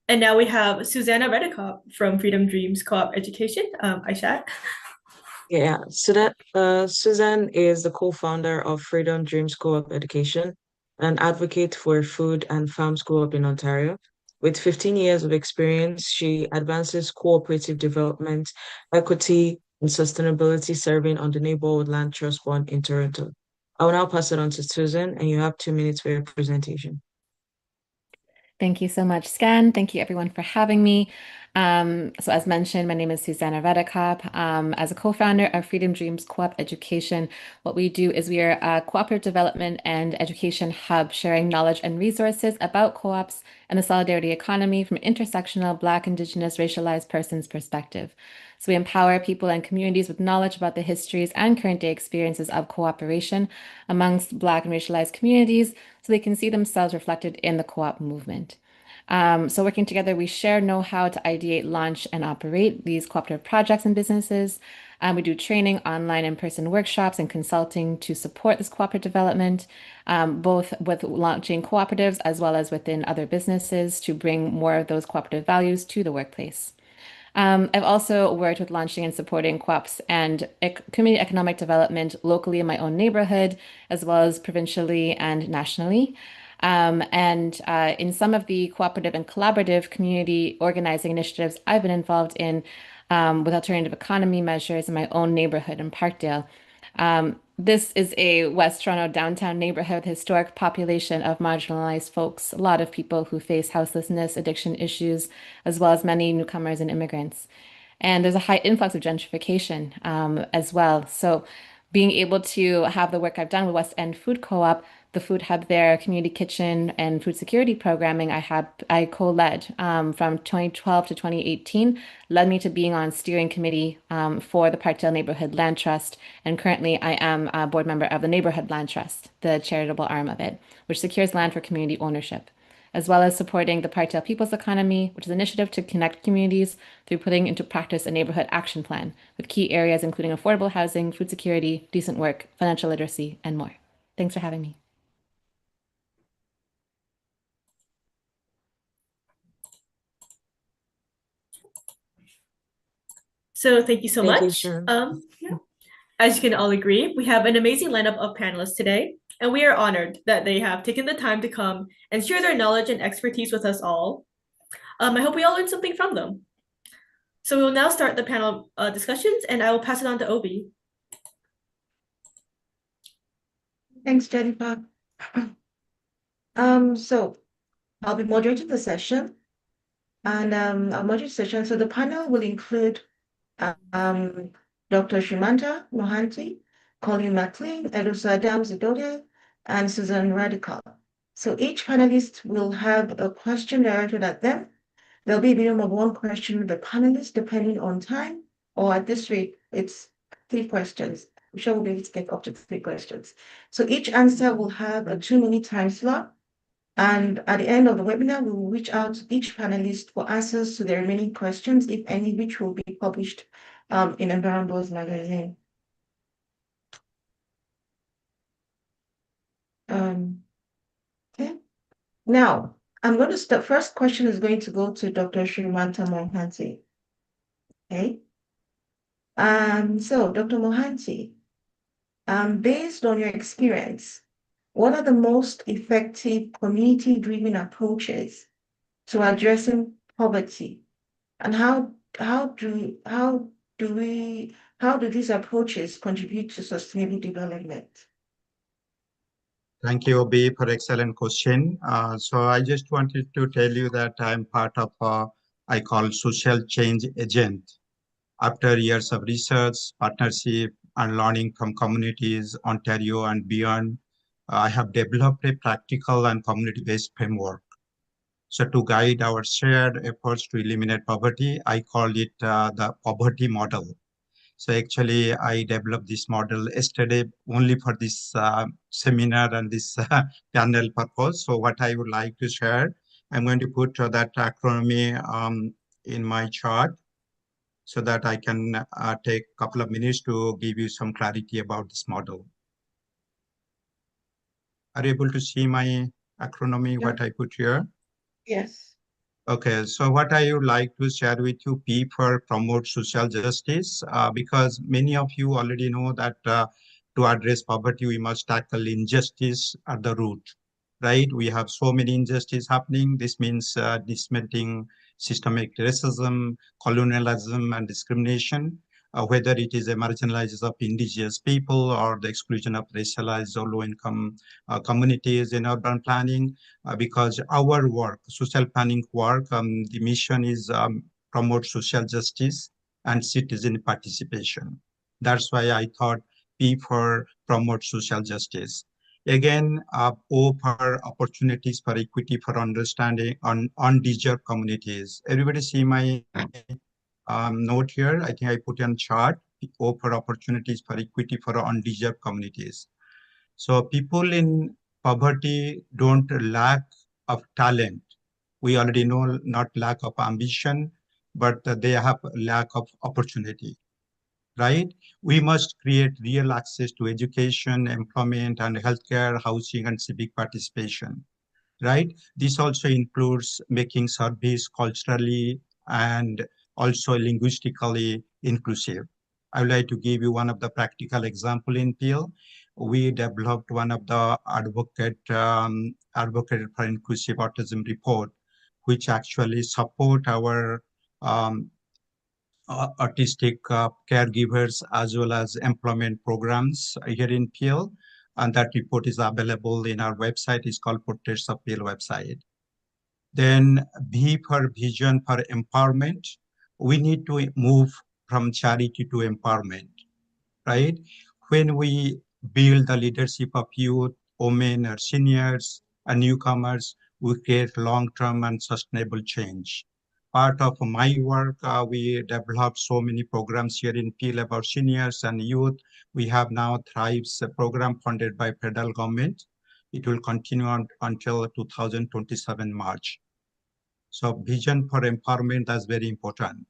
[SPEAKER 3] And now we have Susanna Redekop from Freedom Dreams Co-op Education. Aishat.
[SPEAKER 5] Yeah, so that Suzanne is the co-founder of Freedom Dreams Co-op Education, an advocate for food and farm co-op in Ontario. With 15 years of experience, she advances cooperative development, equity, and sustainability, serving on the Neighborhood Land Trust Board in Toronto. I will now pass it on to Susan, and you have 2 minutes for your presentation.
[SPEAKER 7] Thank you so much, Scan. Thank you everyone for having me. So as mentioned, my name is Susanna Redekop. As a co-founder of Freedom Dreams Co-op Education, what we do is we are a cooperative development and education hub sharing knowledge and resources about co-ops and the solidarity economy from an intersectional Black, Indigenous, racialized persons perspective. So we empower people and communities with knowledge about the histories and current day experiences of cooperation amongst Black and racialized communities so they can see themselves reflected in the co-op movement. So working together, we share know-how to ideate, launch, and operate these cooperative projects and businesses. We do training, online, in-person workshops, and consulting to support this cooperative development, both with launching cooperatives as well as within other businesses to bring more of those cooperative values to the workplace. I've also worked with launching and supporting co-ops and community economic development locally in my own neighborhood, as well as provincially and nationally. In some of the cooperative and collaborative community organizing initiatives I've been involved in with alternative economy measures in my own neighborhood in Parkdale. This is a West Toronto downtown neighborhood with historic population of marginalized folks, a lot of people who face houselessness, addiction issues, as well as many newcomers and immigrants. And there's a high influx of gentrification as well. So being able to have the work I've done with West End Food Co-op, the food hub there, community kitchen, and food security programming I co-led from 2012 to 2018, led me to being on steering committee for the Parkdale Neighborhood Land Trust. And currently I am a board member of the Neighborhood Land Trust, the charitable arm of it, which secures land for community ownership, as well as supporting the Parkdale People's Economy, which is an initiative to connect communities through putting into practice a neighborhood action plan with key areas including affordable housing, food security, decent work, financial literacy, and more. Thanks for having me.
[SPEAKER 3] So thank you so
[SPEAKER 5] Thank you,
[SPEAKER 3] much.
[SPEAKER 5] Sharon.
[SPEAKER 3] Yeah. As you can all agree, we have an amazing lineup of panelists today, and we are honored that they have taken the time to come and share their knowledge and expertise with us all. I hope we all learned something from them. So we will now start the panel discussions, and I will pass it on to Obi.
[SPEAKER 1] Thanks, Jennifer. So I'll be moderating the session, and I'll moderate the session. So the panel will include Dr. Shrimanta Mohanty, Colleen McLean, Elusa Adams-Idode, and Susan Radical. So each panelist will have a question directed at them. There'll be a minimum of one question with the panelist, depending on time, or at this rate, it's 3 questions. I'm sure we'll be able to get up to 3 questions. So each answer will have a 2-minute time slot. And at the end of the webinar, we will reach out to each panelist for answers to the remaining questions, if any, which will be published in Environmentals magazine. Okay. Now, I'm going to start. First question is going to go to Dr. Shrimanta Mohanty. Okay. So, Dr. Mohanty, based on your experience, what are the most effective community-driven approaches to addressing poverty, and how do these approaches contribute to sustainable development?
[SPEAKER 4] Thank you, Obi, for excellent question. So I just wanted to tell you that I'm part of I call social change agent. After years of research, partnership, and learning from communities, Ontario and beyond, I have developed a practical and community-based framework. So to guide our shared efforts to eliminate poverty, I call it the poverty model. So actually, I developed this model yesterday only for this seminar and this panel purpose. So what I would like to share, I'm going to put that acronym in my chart so that I can take a couple of minutes to give you some clarity about this model. Are you able to see my acronym, what I put here?
[SPEAKER 1] Yes.
[SPEAKER 4] Okay, so what I would like to share with you, P for promote social justice, because many of you already know that to address poverty, we must tackle injustice at the root, right? We have so many injustices happening. This means dismantling systemic racism, colonialism, and discrimination, whether it is a marginalization of indigenous people or the exclusion of racialized or low-income communities in urban planning. Because our work, social planning work, the mission is promote social justice and citizen participation. That's why I thought P for promote social justice. Again, O for opportunities for equity for understanding on undeserved communities. Everybody see my note here? I think I put on chart. O for opportunities for equity for undeserved communities. So people in poverty don't lack of talent. We already know not lack of ambition, but they have lack of opportunity, right? We must create real access to education, employment, and healthcare, housing, and civic participation, right? This also includes making service culturally and also linguistically inclusive. I would like to give you one of the practical example in PL. We developed one of the advocate for inclusive autism report, which actually support our autistic caregivers as well as employment programs here in PL. And that report is available in our website. It's called Portraits of PL website. Then V for vision for empowerment. We need to move from charity to empowerment, right? When we build the leadership of youth, women, or seniors, and newcomers, we create long-term and sustainable change. Part of my work, we developed so many programs here in PL about seniors and youth. We have now Thrives, a program funded by federal government. It will continue until 2027 March. So vision for empowerment, that's very important.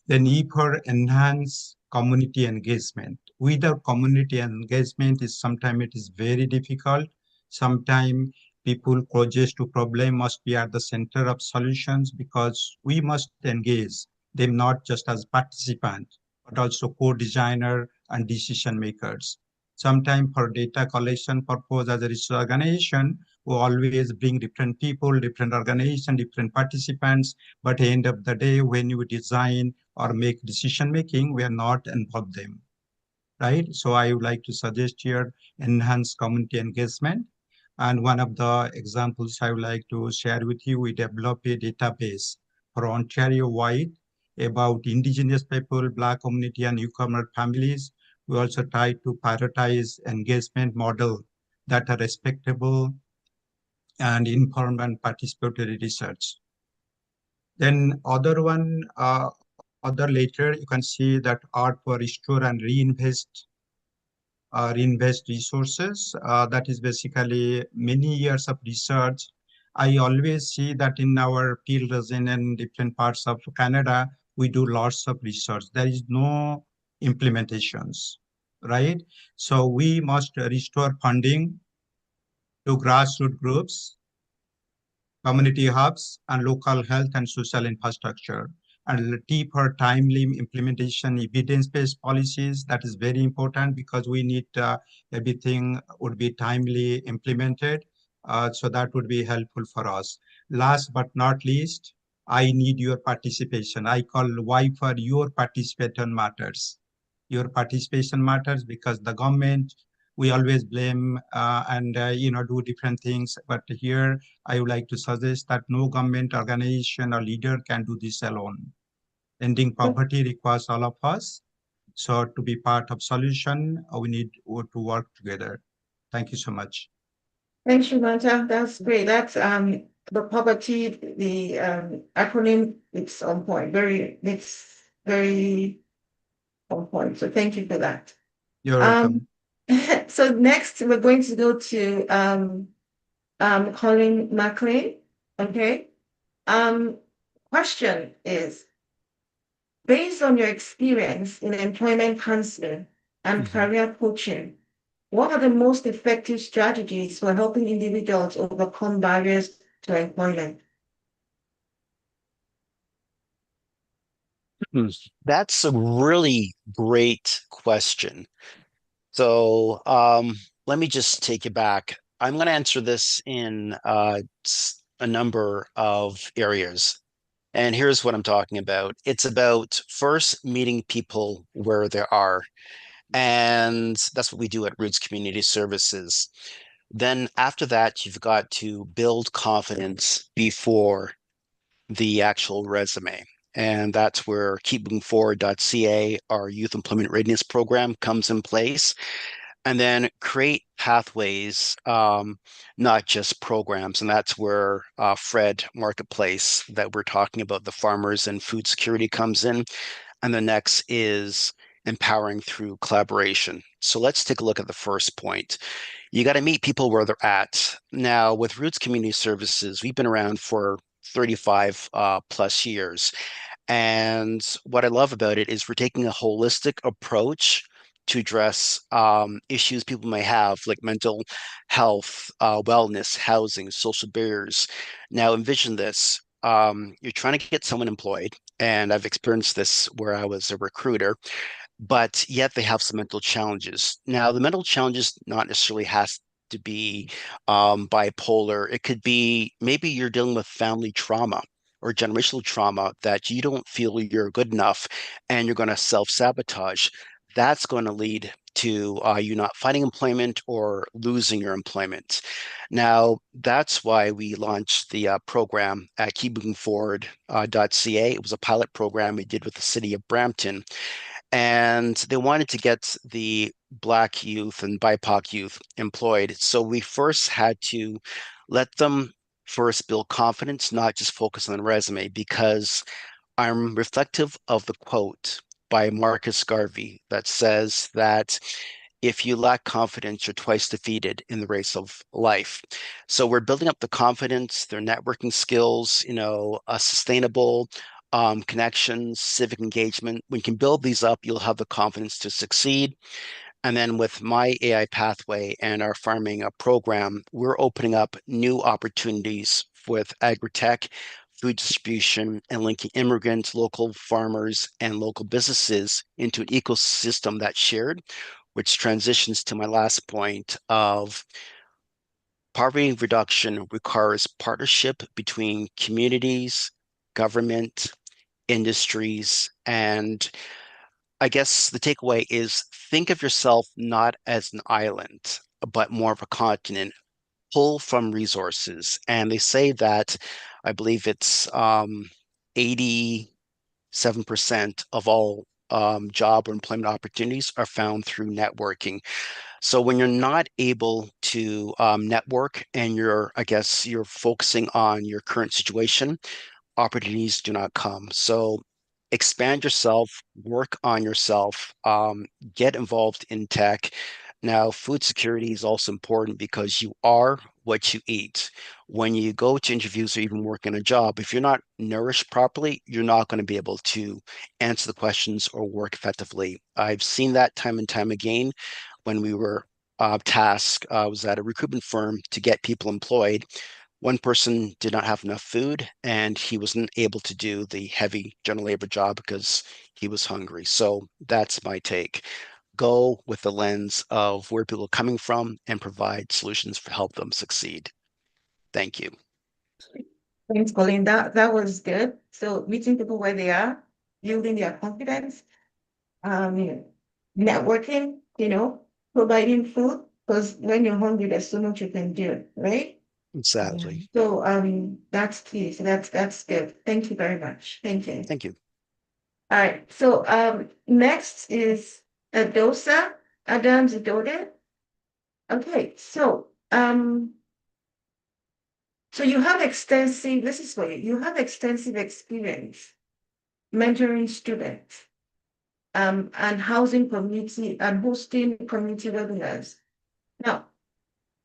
[SPEAKER 4] The need for enhanced community engagement. Without community engagement, sometimes it is very difficult. Sometimes people closest to problem must be at the center of solutions because we must engage them not just as participants, but also co-designer and decision makers. Sometimes for data collection purpose as a research organization, we always bring different people, different organizations, different participants. But at the end of the day, when you design or make decision making, we are not involved them, right? So I would like to suggest here enhance community engagement. And one of the examples I would like to share with you, we developed a database for Ontario-wide about Indigenous people, Black community, and newcomer families. We also try to prioritize engagement model that are respectable and informed and participatory research. Then other later, you can see that art for restore and reinvest resources. That is basically many years of research. I always see that in our field region and different parts of Canada, we do lots of research. There is no implementations, right? So we must restore funding to grassroots groups, community hubs, and local health and social infrastructure. And T for timely implementation, evidence-based policies. That is very important because we need everything would be timely implemented. So that would be helpful for us. Last but not least, I need your participation. I call Y for your participation matters. Your participation matters because the government we always blame and do different things. But here I would like to suggest that no government organization or leader can do this alone. Ending poverty requires all of us. So to be part of solution, we need to work together. Thank you so much.
[SPEAKER 1] Thanks, Shimanta. That's great. That's the poverty, the acronym, it's on point. It's very on point. So thank you for that.
[SPEAKER 4] You're welcome.
[SPEAKER 1] So next we're going to go to Colin McLean. Okay. Question is, based on your experience in employment counseling and career coaching, what are the most effective strategies for helping individuals overcome barriers to employment?
[SPEAKER 2] That's a really great question. So let me just take you back. I'm going to answer this in a number of areas. And here's what I'm talking about. It's about first meeting people where they are. And that's what we do at Roots Community Services. Then after that, you've got to build confidence before the actual resume. And that's where keepmovingforward.ca, our youth employment readiness program, comes in place. And then create pathways, not just programs. And that's where Fred Marketplace that we're talking about, the farmers and food security, comes in. And the next is empowering through collaboration. So let's take a look at the first point. You got to meet people where they're at. Now, with Roots Community Services, we've been around for 35 plus years. And what I love about it is we're taking a holistic approach to address issues people may have, like mental health, wellness, housing, social barriers. Now, envision this. You're trying to get someone employed, and I've experienced this where I was a recruiter, but yet they have some mental challenges. Now, the mental challenges not necessarily has to be bipolar. It could be maybe you're dealing with family trauma or generational trauma that you don't feel you're good enough and you're going to self-sabotage. That's going to lead to you not finding employment or losing your employment. Now, that's why we launched the program at keepmovingforward.ca. It was a pilot program we did with the city of Brampton. And they wanted to get the Black youth and BIPOC youth employed. So we first had to let them first build confidence, not just focus on the resume, because I'm reflective of the quote by Marcus Garvey that says that if you lack confidence, you're twice defeated in the race of life. So we're building up the confidence, their networking skills, a sustainable connections, civic engagement. When you can build these up, you'll have the confidence to succeed. And then with my AI pathway and our farming program, we're opening up new opportunities with agri-tech, food distribution, and linking immigrants, local farmers, and local businesses into an ecosystem that's shared, which transitions to my last point of poverty reduction requires partnership between communities, government, industries, and I guess the takeaway is think of yourself not as an island, but more of a continent. Pull from resources. And they say that I believe it's 87% of all job or employment opportunities are found through networking. So when you're not able to network and you're focusing on your current situation, opportunities do not come. So expand yourself, work on yourself, get involved in tech. Now, food security is also important because you are what you eat. When you go to interviews or even work in a job, if you're not nourished properly, you're not going to be able to answer the questions or work effectively. I've seen that time and time again when we were tasked. I was at a recruitment firm to get people employed. One person did not have enough food and he wasn't able to do the heavy general labor job because he was hungry. So that's my take. Go with the lens of where people are coming from and provide solutions to help them succeed. Thank you.
[SPEAKER 1] Thanks, Colleen. That was good. So meeting people where they are, building their confidence, networking, providing food, because when you're hungry, there's so much you can do, right?
[SPEAKER 2] Exactly.
[SPEAKER 1] So that's key. So that's good. Thank you very much. Thank you.
[SPEAKER 2] Thank you.
[SPEAKER 1] All right. So next is Adosa Adams Adode. Okay. So you have extensive. This is for you. You have extensive experience mentoring students, and housing community and hosting community webinars. Now,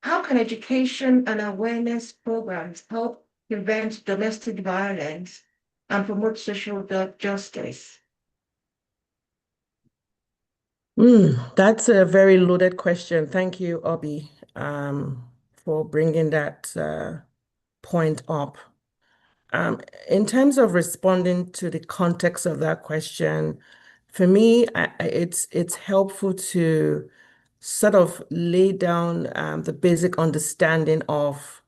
[SPEAKER 1] how can education and awareness programs help prevent domestic violence and promote social justice?
[SPEAKER 6] That's a very loaded question. Thank you, Obi, for bringing that point up. In terms of responding to the context of that question, for me, it's helpful to sort of lay down the basic understanding of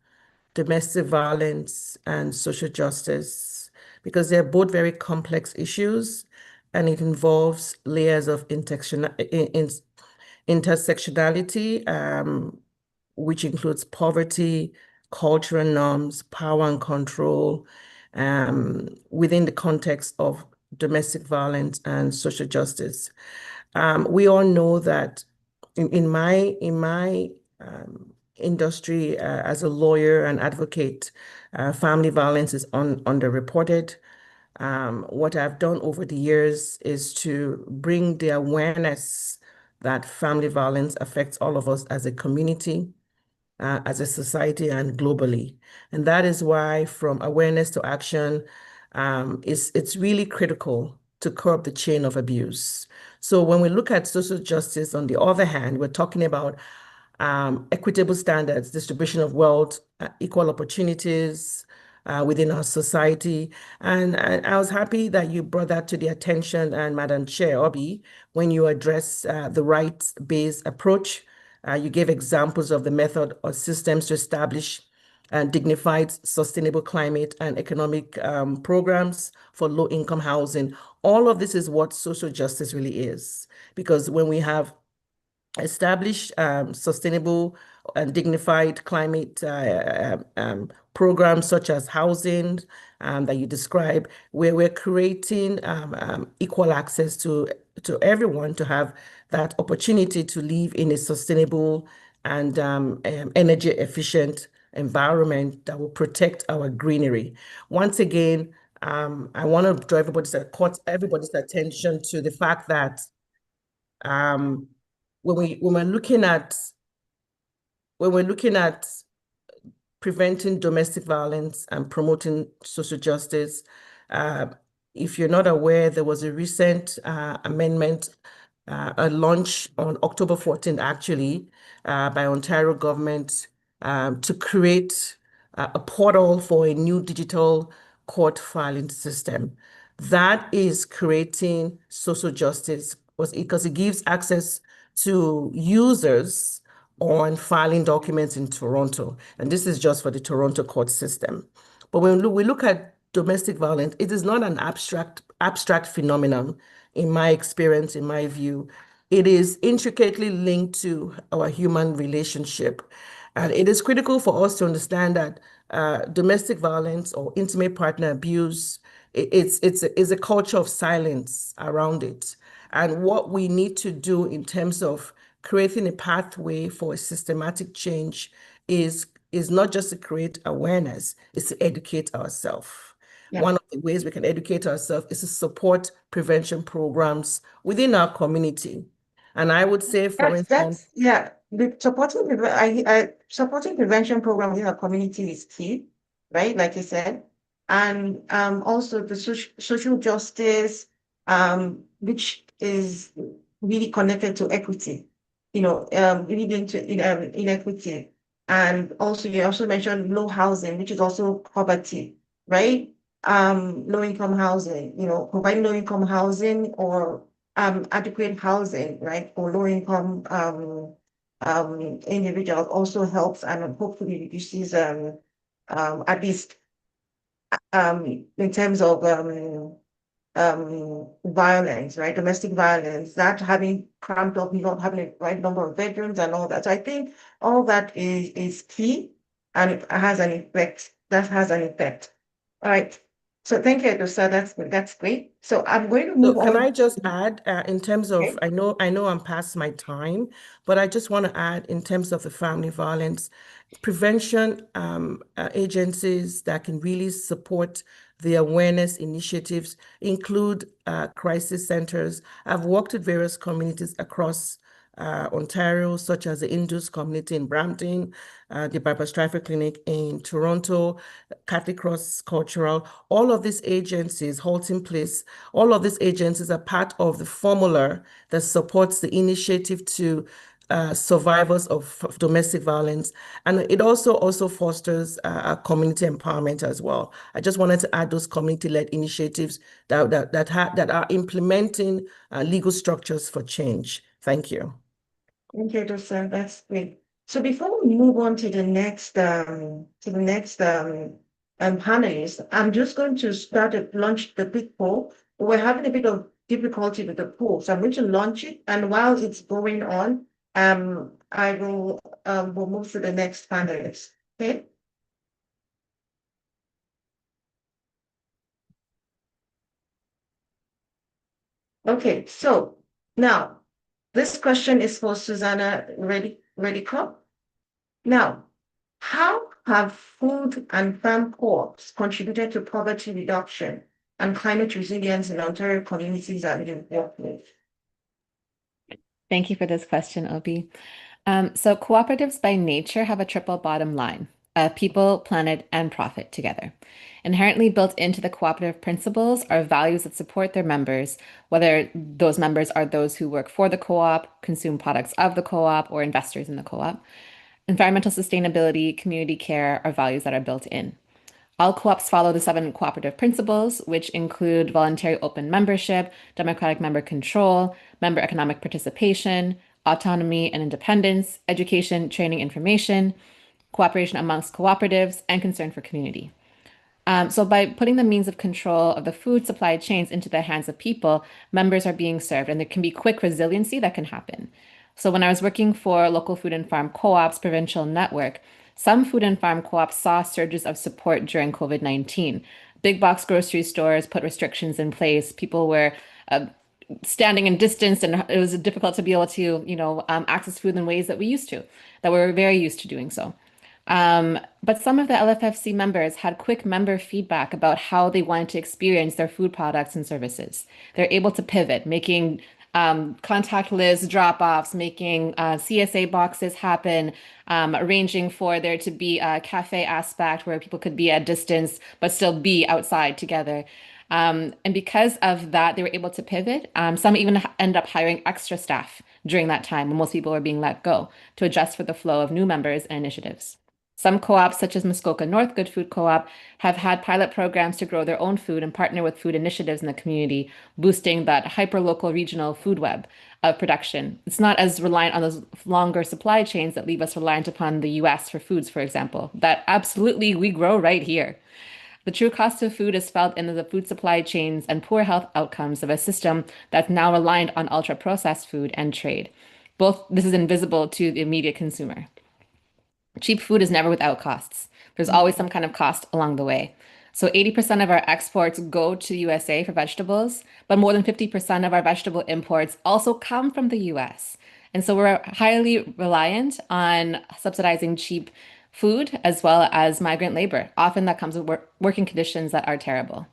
[SPEAKER 6] domestic violence and social justice, because they're both very complex issues and it involves layers of intersectionality, which includes poverty, cultural norms, power and control, within the context of domestic violence and social justice. We all know that in my industry as a lawyer and advocate, family violence is underreported. What I've done over the years is to bring the awareness that family violence affects all of us as a community, as a society, and globally. And that is why from awareness to action, it's really critical to curb the chain of abuse. So when we look at social justice, on the other hand, we're talking about equitable standards, distribution of wealth, equal opportunities within our society. And I was happy that you brought that to the attention, and Madam Chair Obi, when you address the rights-based approach. You gave examples of the method or systems to establish dignified, sustainable climate and economic programs for low-income housing. All of this is what social justice really is, because when we have establish sustainable and dignified climate programs such as housing that you describe, where we're creating equal access to everyone to have that opportunity to live in a sustainable and energy efficient environment that will protect our greenery. Once again, I want to draw everybody's attention to the fact that when we're looking at preventing domestic violence and promoting social justice, if you're not aware, there was a recent amendment, a launch on October 14th, actually, by Ontario government to create a portal for a new digital court filing system. That is creating social justice because it gives access to users on filing documents in Toronto. And this is just for the Toronto court system. But when we look at domestic violence, it is not an abstract phenomenon, in my experience, in my view. It is intricately linked to our human relationship. And it is critical for us to understand that domestic violence or intimate partner abuse, it's a culture of silence around it. And what we need to do in terms of creating a pathway for a systematic change is not just to create awareness, it's to educate ourselves.
[SPEAKER 1] Yeah.
[SPEAKER 6] One of the ways we can educate ourselves is to support prevention programs within our community. And I would say, for instance,
[SPEAKER 1] Supporting prevention programs in our community is key, right? Like you said, and also the social justice, which is really connected to equity, leading to inequity, and also you also mentioned low housing, which is also poverty, right? Low income housing, providing low income housing or adequate housing, right, for low income individuals also helps and hopefully reduces at least in terms of violence, right? Domestic violence, that having cramped up, not having the right number of bedrooms and all that. So I think all that is key, and it has an effect. That has an effect. All right. So thank you, Edosa. That's great. So I'm going to
[SPEAKER 6] So
[SPEAKER 1] move
[SPEAKER 6] can
[SPEAKER 1] on.
[SPEAKER 6] I just add, in terms of,
[SPEAKER 1] Okay.
[SPEAKER 6] I know I'm past my time, but I just want to add in terms of the family violence prevention agencies that can really support the awareness initiatives include crisis centers. I've worked with various communities across Ontario, such as the Indus community in Brampton, the Bypass Traffic Clinic in Toronto, Catholic Cross Cultural, all of these agencies, Halting Place, all of these agencies are part of the formula that supports the initiative to survivors of domestic violence. And it also fosters community empowerment as well. I just wanted to add those community-led initiatives that are implementing legal structures for change. Thank you.
[SPEAKER 1] Thank you, Edosa. That's great. So before we move on to the next panelist, I'm just going to launch the quick poll. We're having a bit of difficulty with the poll, so I'm going to launch it, and while it's going on, I will we'll move to the next panelist. Okay. Okay, so now this question is for Susanna Redicop. Now, how have food and farm co-ops contributed to poverty reduction and climate resilience in Ontario communities that you've worked with?
[SPEAKER 7] Thank you for this question, Obi. So cooperatives by nature have a triple bottom line, people, planet, and profit together. Inherently built into the cooperative principles are values that support their members, whether those members are those who work for the co-op, consume products of the co-op, or investors in the co-op. Environmental sustainability, community care are values that are built in. All co-ops follow the 7 cooperative principles, which include voluntary open membership, democratic member control, member economic participation, autonomy and independence, education, training, information, cooperation amongst cooperatives, and concern for community. So by putting the means of control of the food supply chains into the hands of people, members are being served, and there can be quick resiliency that can happen. So when I was working for local food and farm co-ops provincial network, some food and farm co-ops saw surges of support during COVID-19. Big box grocery stores put restrictions in place. People were standing in distance, and it was difficult to be able to, access food in ways that that we're very used to doing so. But some of the LFFC members had quick member feedback about how they wanted to experience their food products and services. They're able to pivot, making contactless drop-offs, making CSA boxes happen, arranging for there to be a cafe aspect where people could be at distance but still be outside together. And because of that, they were able to pivot. Some even end up hiring extra staff during that time when most people were being let go to adjust for the flow of new members and initiatives. Some co-ops, such as Muskoka North Good Food Co-op, have had pilot programs to grow their own food and partner with food initiatives in the community, boosting that hyper-local regional food web of production. It's not as reliant on those longer supply chains that leave us reliant upon the US for foods, for example, that absolutely we grow right here. The true cost of food is felt in the food supply chains and poor health outcomes of a system that's now reliant on ultra-processed food and trade. This is invisible to the immediate consumer. Cheap food is never without costs. There's always some kind of cost along the way. So 80% of our exports go to the USA for vegetables, but more than 50% of our vegetable imports also come from the US. And so we're highly reliant on subsidizing cheap food as well as migrant labor. Often that comes with working conditions that are terrible.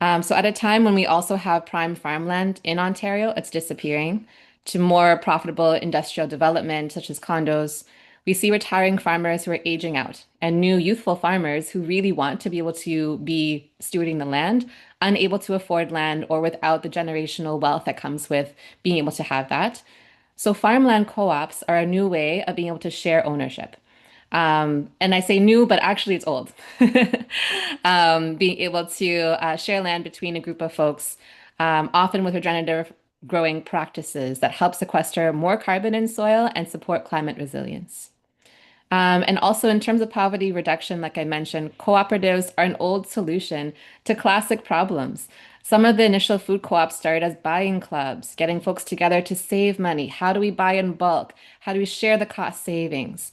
[SPEAKER 7] So at a time when we also have prime farmland in Ontario, it's disappearing to more profitable industrial development, such as condos. We see retiring farmers who are aging out and new youthful farmers who really want to be able to be stewarding the land, unable to afford land or without the generational wealth that comes with being able to have that. So farmland co-ops are a new way of being able to share ownership. And I say new, but actually it's old. Being able to share land between a group of folks, often with regenerative growing practices that help sequester more carbon in soil and support climate resilience. And also in terms of poverty reduction, like I mentioned, cooperatives are an old solution to classic problems Some of the initial food co-ops started as buying clubs, getting folks together to save money. How do we buy in bulk? How do we share the cost savings?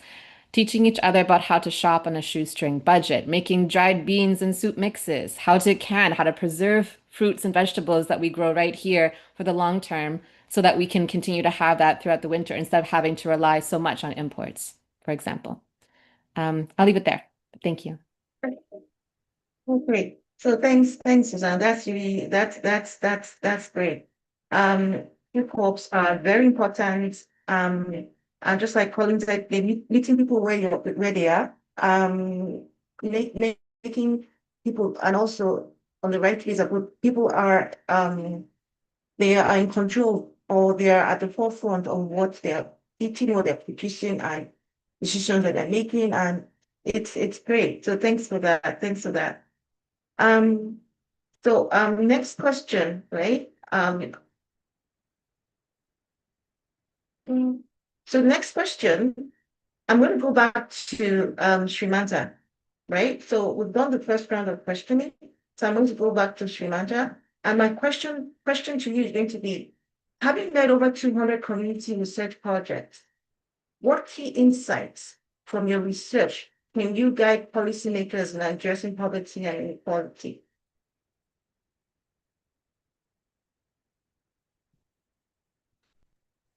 [SPEAKER 7] Teaching each other about how to shop on a shoestring budget, making dried beans and soup mixes, how to can, how to preserve fruits and vegetables that we grow right here for the long term so that we can continue to have that throughout the winter instead of having to rely so much on imports, for example. I'll leave it there. Thank you.
[SPEAKER 1] Oh, great. So thanks, Susan. That's really that's great. Food co-ops are very important. And just like Colin said, they meeting people where they are. Making people, and also on the right place, people are they are in control, or they are at the forefront of what they're eating, what they're producing, and decisions that they're making, and it's great. So thanks for that. Thanks for that. Next question, right? So next question, I'm going to go back to Srimanta, right? So we've done the first round of questioning. So I'm going to go back to Srimanta. And my question to you is going to be, having led over 200 community research projects, what key insights from your research can you guide policymakers in addressing poverty and inequality?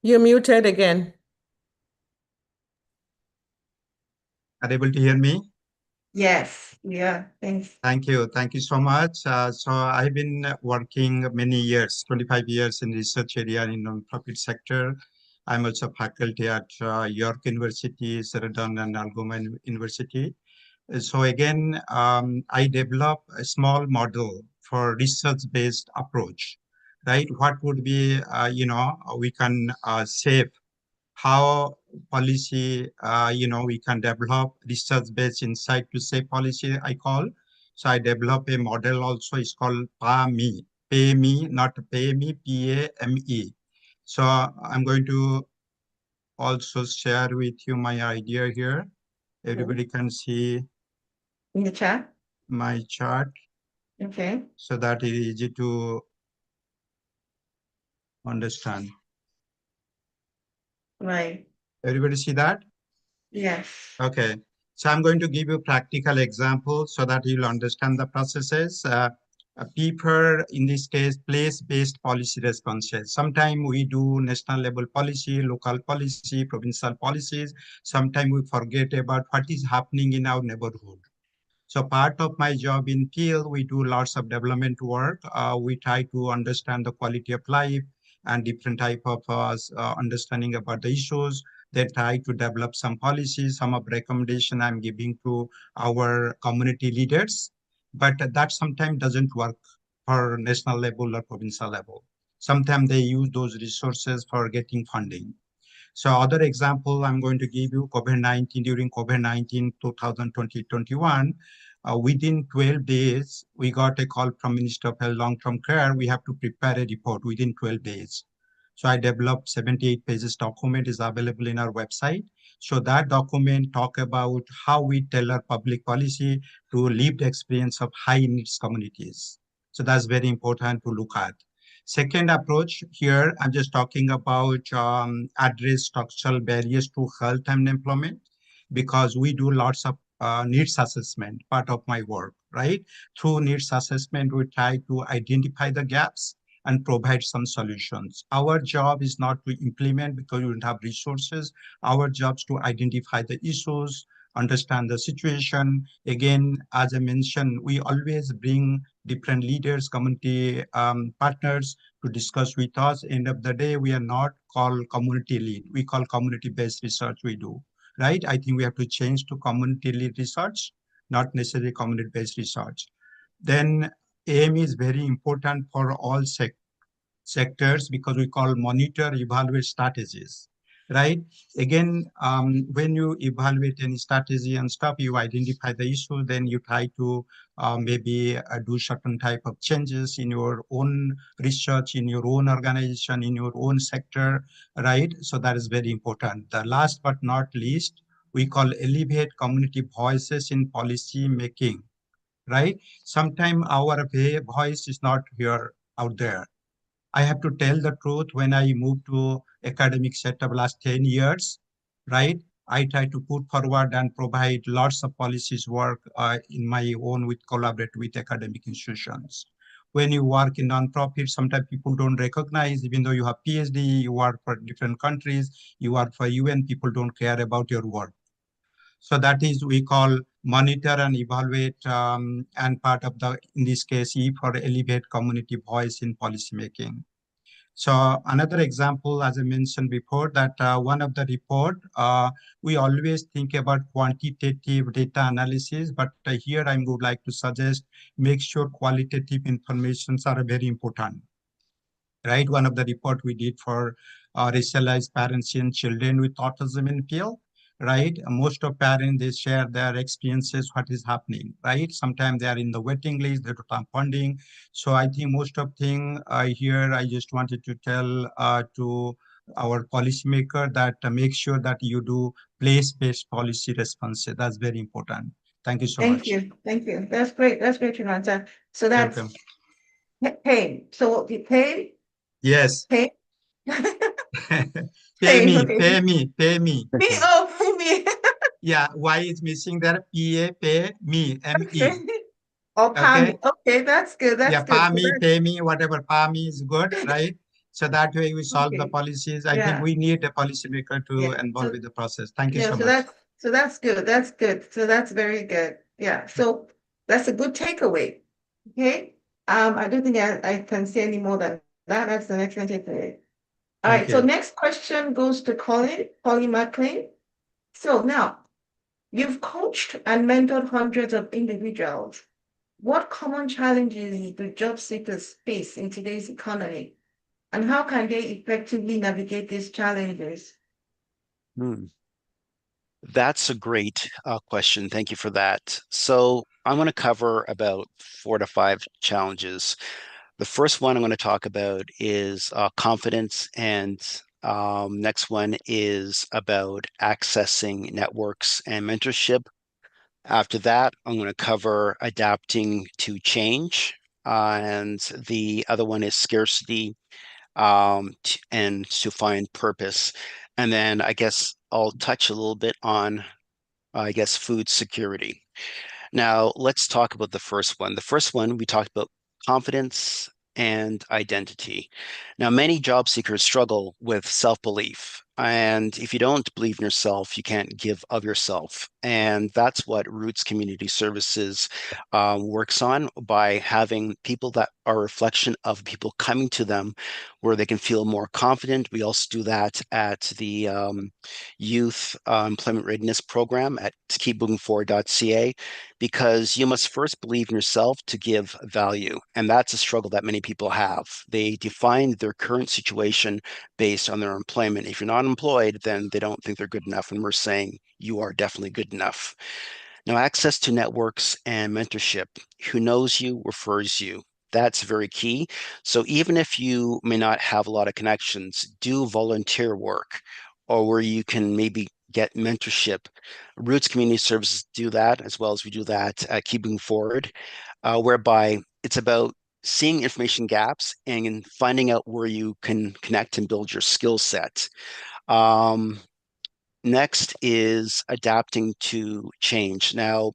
[SPEAKER 6] You're muted again.
[SPEAKER 4] Are able to hear me?
[SPEAKER 1] Yes, yeah, thanks.
[SPEAKER 4] Thank you. Thank you so much. So I've been working many years, 25 years in research area in non-profit sector. I'm also faculty at York University, Sheridan and Algoma University. So again, I developed a small model for research-based approach, right? What would be, we can save how policy, we can develop research-based insight to save policy, I call. So I develop a model also, it's called PAME, pay me, not pay me, PAME. So I'm going to also share with you my idea here. Everybody can see
[SPEAKER 1] In the chat?
[SPEAKER 4] my chart.
[SPEAKER 1] Okay.
[SPEAKER 4] So that it is easy to understand.
[SPEAKER 1] Right.
[SPEAKER 4] Everybody see that?
[SPEAKER 1] Yes.
[SPEAKER 4] Okay. So I'm going to give you practical examples so that you'll understand the processes. People, in this case, place-based policy responses. Sometimes we do national level policy, local policy, provincial policies. Sometimes we forget about what is happening in our neighborhood. So part of my job in field, we do lots of development work. We try to understand the quality of life and different type of understanding about the issues. They try to develop some policies, some of recommendation I'm giving to our community leaders, but that sometimes doesn't work for national level or provincial level. Sometimes they use those resources for getting funding. So other example I'm going to give you, COVID-19, during COVID-19 2020-21, within 12 days, we got a call from Minister of Health Long-Term Care. We have to prepare a report within 12 days. So I developed 78 pages document is available in our website. So that document talk about how we tailor public policy to lived experience of high needs communities. So that's very important to look at. Second approach here, I'm just talking about address structural barriers to health and employment, because we do lots of needs assessment, part of my work, right? Through needs assessment, we try to identify the gaps and provide some solutions. Our job is not to implement because we don't have resources. Our job is to identify the issues, understand the situation. Again, as I mentioned, we always bring different leaders, community partners to discuss with us. End of the day, we are not called community lead. We call community-based research we do, right? I think we have to change to community lead research, not necessarily community-based research. Then AIM is very important for all sectors because we call monitor, evaluate strategies, right? Again, when you evaluate any strategy and stuff, you identify the issue, then you try to maybe do certain type of changes in your own research, in your own organization, in your own sector, right? So that is very important. The last but not least, we call elevate community voices in policy making, right? Sometimes our voice is not here out there. I have to tell the truth. When I moved to academic setup last 10 years, right? I try to put forward and provide lots of policies work in my own with collaborate with academic institutions. When you work in nonprofit, sometimes people don't recognize, even though you have PhD, you work for different countries, you work for UN, people don't care about your work. So that is we call monitor and evaluate, and part of the, in this case, E for elevate community voice in policymaking. So another example, as I mentioned before, that one of the report, we always think about quantitative data analysis, but here I would like to suggest, make sure qualitative informations are very important. Right, one of the report we did for racialized parents and children with autism in field, right? Most of parents, they share their experiences, what is happening, right? Sometimes they are in the waiting list, they don't have funding. So I think most of thing here, I just wanted to tell to our policymaker that make sure that you do place-based policy responses. That's very important. Thank you so
[SPEAKER 1] Thank
[SPEAKER 4] much.
[SPEAKER 1] you. Thank you. That's great. That's great, Shinanta. So that's
[SPEAKER 4] Welcome.
[SPEAKER 1] pay. So the pay,
[SPEAKER 4] Yes.
[SPEAKER 1] pay,
[SPEAKER 4] Pay me,
[SPEAKER 1] okay.
[SPEAKER 4] pay me, pay me.
[SPEAKER 1] Me, oh, pay me.
[SPEAKER 4] Yeah, Y is missing there. P-A, pay me, M-E.
[SPEAKER 1] Okay. Or pay
[SPEAKER 4] Okay.
[SPEAKER 1] me. Okay, that's good. That's
[SPEAKER 4] Yeah,
[SPEAKER 1] good.
[SPEAKER 4] pay
[SPEAKER 1] So
[SPEAKER 4] me, pay me, whatever. Pay me is good, right? So that way we solve the
[SPEAKER 1] okay.
[SPEAKER 4] policies. I think
[SPEAKER 1] Yeah.
[SPEAKER 4] we need a policymaker to
[SPEAKER 1] Yeah.
[SPEAKER 4] involve
[SPEAKER 1] So
[SPEAKER 4] with the process. Thank you
[SPEAKER 1] yeah,
[SPEAKER 4] so
[SPEAKER 1] so
[SPEAKER 4] much.
[SPEAKER 1] that's good. That's good. So that's very good. Yeah. So that's a good takeaway. Okay. I don't think I can say any more than that. That's an excellent takeaway. All
[SPEAKER 4] Thank
[SPEAKER 1] right. So
[SPEAKER 4] you.
[SPEAKER 1] next question goes to Colin McLean. So now you've coached and mentored hundreds of individuals. What common challenges do job seekers face in today's economy? And how can they effectively navigate these challenges?
[SPEAKER 2] Hmm. That's a great question. Thank you for that. So I'm going to cover about 4 to 5 challenges. The first one I'm going to talk about is confidence, and next one is about accessing networks and mentorship. After that, I'm going to cover adapting to change, and the other one is scarcity, and to find purpose. And then I guess I'll touch a little bit on, I guess, food security. Now, let's talk about the first one. The first one, we talked about confidence and identity. Now, many job seekers struggle with self-belief. And if you don't believe in yourself, you can't give of yourself. And that's what Roots Community Services works on, by having people that are a reflection of people coming to them where they can feel more confident. We also do that at the Youth Employment Readiness Program at keepmovingforward.ca, because you must first believe in yourself to give value. And that's a struggle that many people have. They define their current situation based on their employment. If you're not employed, then they don't think they're good enough. And we're saying you are definitely good enough. Now, access to networks and mentorship. Who knows you refers you. That's very key. So even if you may not have a lot of connections, do volunteer work, or where you can maybe get mentorship. Roots Community Services do that, as well as we do that at Keeping Forward, whereby it's about seeing information gaps and finding out where you can connect and build your skill set. Next is adapting to change. Now,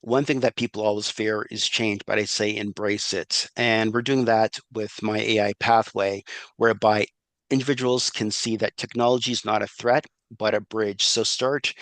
[SPEAKER 2] one thing that people always fear is change, but I say embrace it. And we're doing that with my AI pathway, whereby individuals can see that technology is not a threat, but a bridge. So start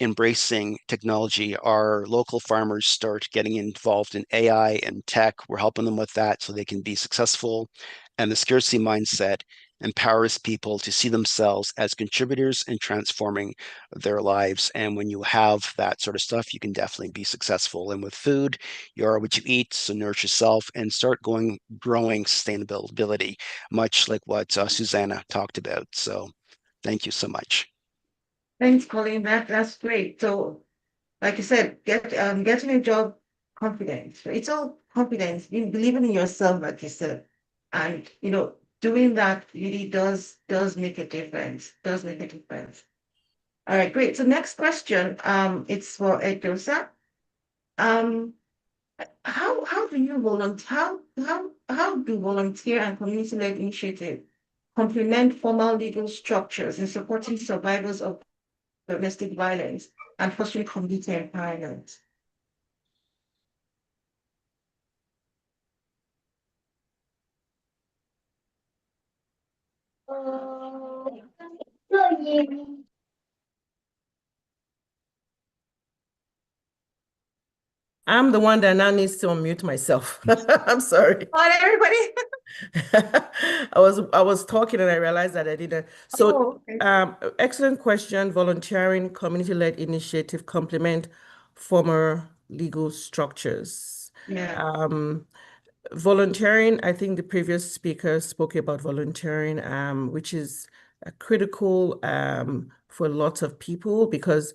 [SPEAKER 2] embracing technology. Our local farmers start getting involved in AI and tech. We're helping them with that so they can be successful. And the scarcity mindset empowers people to see themselves as contributors in transforming their lives. And when you have that sort of stuff, you can definitely be successful. And with food, you are what you eat, so nourish yourself and start growing sustainability, much like what Susanna talked about. So thank you so much.
[SPEAKER 1] Thanks, Colin. That's great. So, like you said, getting a job, confidence. It's all confidence, in believing in yourself, like you said, and doing that really does make a difference. Does make a difference. All right, great. So next question, it's for Edosa. Um, How do you volunteer? How do volunteer and community-led initiative complement formal legal structures in supporting survivors of domestic violence and fostering community empowerment?
[SPEAKER 6] I'm the one that now needs to unmute myself. I'm sorry.
[SPEAKER 1] On everybody.
[SPEAKER 6] I was talking and I realized that I didn't. So,
[SPEAKER 1] Okay.
[SPEAKER 6] excellent question. Volunteering, community-led initiative complement former legal structures.
[SPEAKER 1] Yeah.
[SPEAKER 6] Volunteering, I think the previous speaker spoke about volunteering, which is critical for lots of people because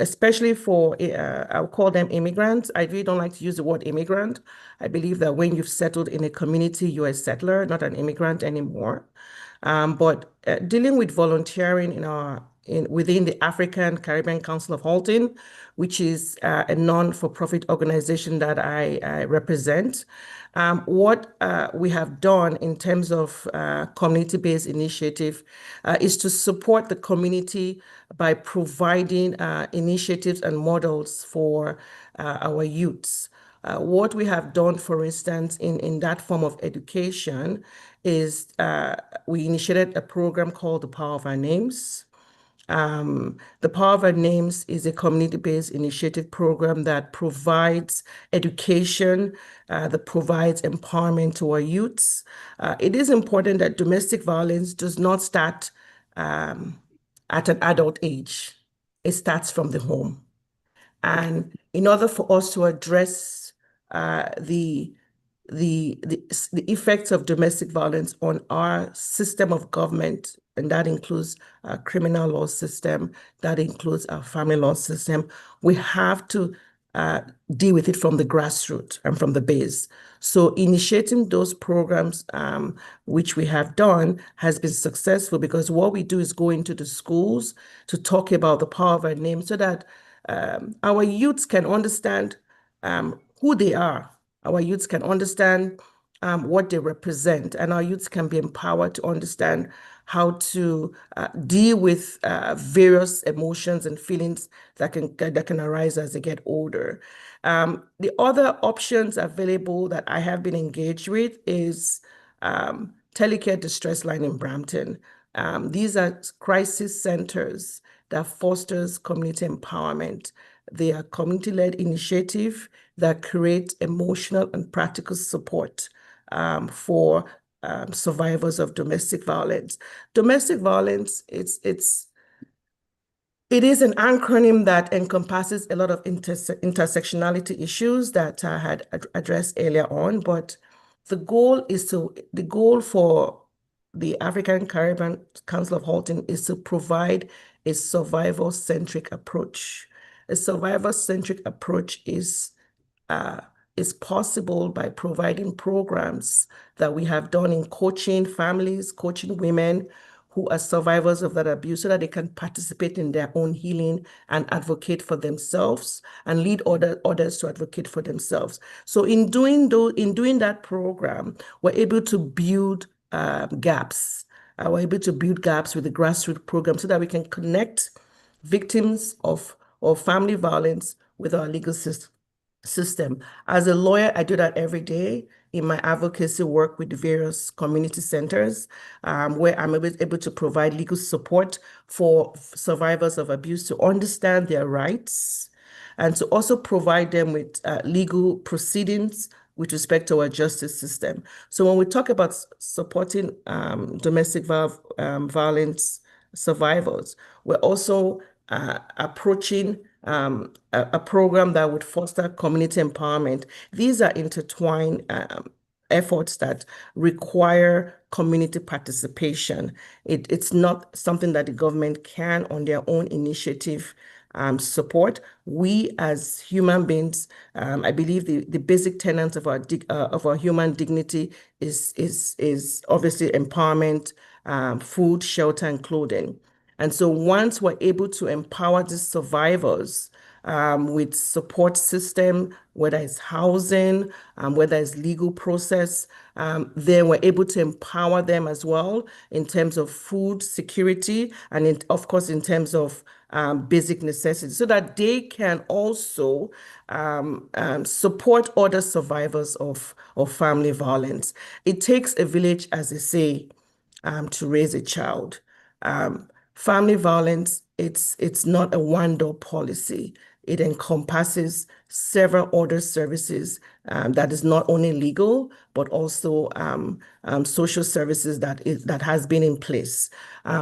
[SPEAKER 6] especially for, I'll call them immigrants. I really don't like to use the word immigrant. I believe that when you've settled in a community, you're a settler, not an immigrant anymore. But dealing with volunteering within the African Caribbean Council of Halton, which is a non-for-profit organization that I represent. What we have done in terms of community-based initiative is to support the community by providing initiatives and models for our youths. What we have done, for instance, in that form of education is we initiated a program called The Power of Our Names. The Power of Our Names is a community-based initiative program that provides education, that provides empowerment to our youths. It is important that domestic violence does not start at an adult age. It starts from the home. And in order for us to address the effects of domestic violence on our system of government, and that includes our criminal law system, that includes our family law system, we have to deal with it from the grassroots and from the base. So initiating those programs, which we have done, has been successful because what we do is go into the schools to talk about the power of our name so that our youths can understand who they are. Our youths can understand what they represent, and our youths can be empowered to understand how to deal with various emotions and feelings that can arise as they get older. The other options available that I have been engaged with is Telecare Distress Line in Brampton. These are crisis centers that fosters community empowerment. They are community-led initiative that create emotional and practical support for survivors of domestic violence. Domestic violence, it is an acronym that encompasses a lot of intersectionality issues that I had addressed earlier on, but the goal for the African Caribbean Council of Halton is to provide a survival-centric approach. A survival-centric approach is possible by providing programs that we have done in coaching families, coaching women who are survivors of that abuse so that they can participate in their own healing and advocate for themselves and lead others to advocate for themselves. So in doing that program, we're able to build gaps. We're able to build gaps with the grassroots program so that we can connect victims of family violence with our legal system. As a lawyer, I do that every day in my advocacy work with the various community centers, where I'm able to provide legal support for survivors of abuse to understand their rights and to also provide them with legal proceedings with respect to our justice system. So when we talk about supporting domestic violence survivors, we're also approaching a program that would foster community empowerment. These are intertwined efforts that require community participation. It's not something that the government can, on their own initiative, support. We as human beings, I believe the basic tenets of our human dignity is obviously empowerment, food, shelter, and clothing. And so once we're able to empower these survivors with support system, whether it's housing, whether it's legal process. Then we're able to empower them as well in terms of food security and of course in terms of basic necessities, so that they can also support other survivors of family violence. It takes a village, as they say, to raise a child. Family violence, it's not a one-door policy. It encompasses several other services that is not only legal, but also social services that has been in place.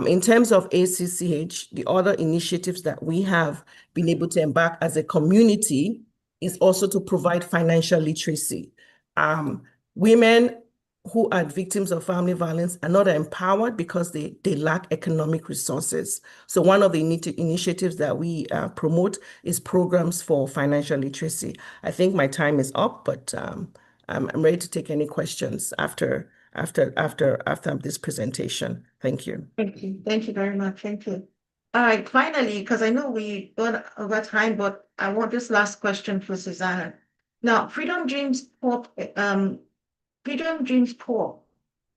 [SPEAKER 6] In terms of ACCH, the other initiatives that we have been able to embark as a community is also to provide financial literacy. Women who are victims of family violence are not empowered because they lack economic resources. So one of the initiatives that we promote is programs for financial literacy. I think my time is up, but I'm ready to take any questions after this presentation. Thank you.
[SPEAKER 1] Thank you. Thank you very much. Thank you. All right, finally, because I know we got over time, but I want this last question for Susanna. Now, Freedom Dreams Poor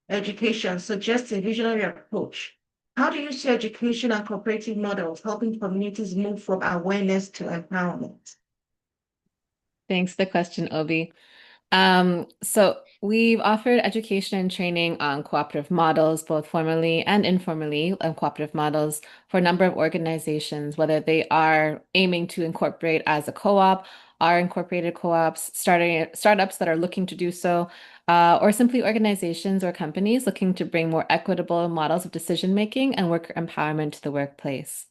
[SPEAKER 1] Education suggests a visionary approach. How do you see education and cooperative models helping communities move from awareness to empowerment?
[SPEAKER 7] Thanks for the question, Obi. So we've offered education and training on cooperative models, both formally and informally, cooperative models for a number of organizations, whether they are aiming to incorporate as a co-op, are incorporated co-ops, startups that are looking to do so, or simply organizations or companies looking to bring more equitable models of decision-making and worker empowerment to the workplace.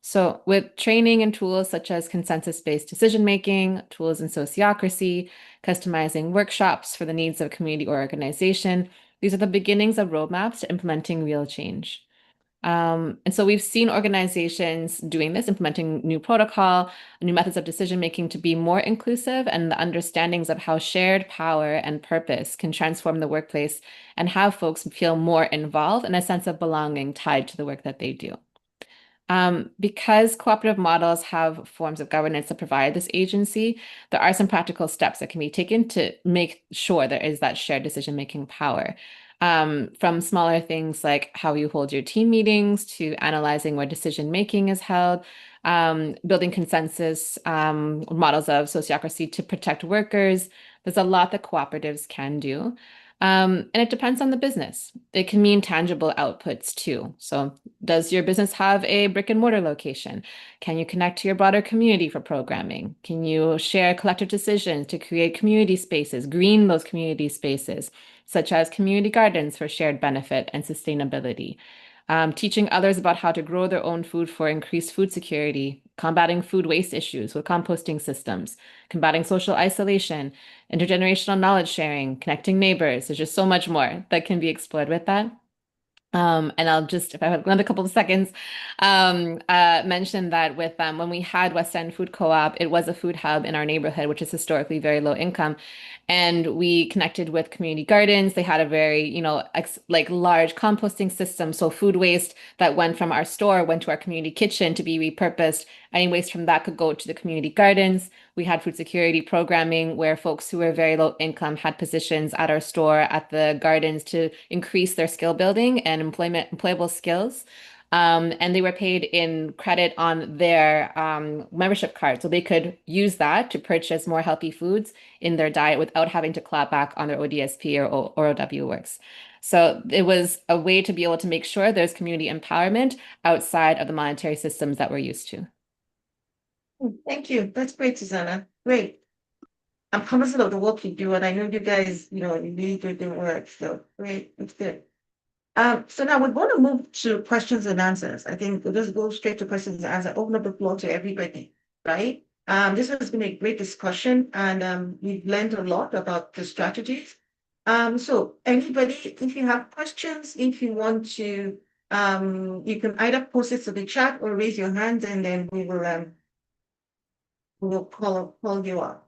[SPEAKER 7] So with training and tools such as consensus-based decision-making, tools in sociocracy, customizing workshops for the needs of a community or organization, these are the beginnings of roadmaps to implementing real change. And so we've seen organizations doing this, implementing new protocol, new methods of decision-making to be more inclusive, and the understandings of how shared power and purpose can transform the workplace and have folks feel more involved and a sense of belonging tied to the work that they do. Because cooperative models have forms of governance that provide this agency, there are some practical steps that can be taken to make sure there is that shared decision-making power. From smaller things like how you hold your team meetings to analyzing where decision-making is held, building consensus models of sociocracy to protect workers. There's a lot that cooperatives can do. And it depends on the business. It can mean tangible outputs too. So does your business have a brick and mortar location? Can you connect to your broader community for programming? Can you share collective decisions to create community spaces, green those community spaces, such as community gardens for shared benefit and sustainability? Teaching others about how to grow their own food for increased food security, combating food waste issues with composting systems, combating social isolation, intergenerational knowledge sharing, connecting neighbors. There's just so much more that can be explored with that. And I'll just, if I have another couple of seconds, mention that with when we had West End Food Co-op, it was a food hub in our neighborhood, which is historically very low income. And we connected with community gardens. They had a very, like large composting system. So food waste that went from our store went to our community kitchen to be repurposed. Any waste from that could go to the community gardens. We had food security programming where folks who were very low income had positions at our store, at the gardens to increase their skill building and employable skills. And they were paid in credit on their membership card. So they could use that to purchase more healthy foods in their diet without having to clap back on their ODSP or OW works. So it was a way to be able to make sure there's community empowerment outside of the monetary systems that we're used to.
[SPEAKER 1] Thank you. That's great, Susanna. Great. I'm cognizant of the work you do, and I know you guys, you really do the work. So great. That's good. So now we're going to move to questions and answers. I think we'll just go straight to questions and answers. Open up the floor to everybody, right? This has been a great discussion, and we've learned a lot about the strategies. So anybody, if you have questions, if you want to, you can either post it to the chat or raise your hand, and then we will call you up.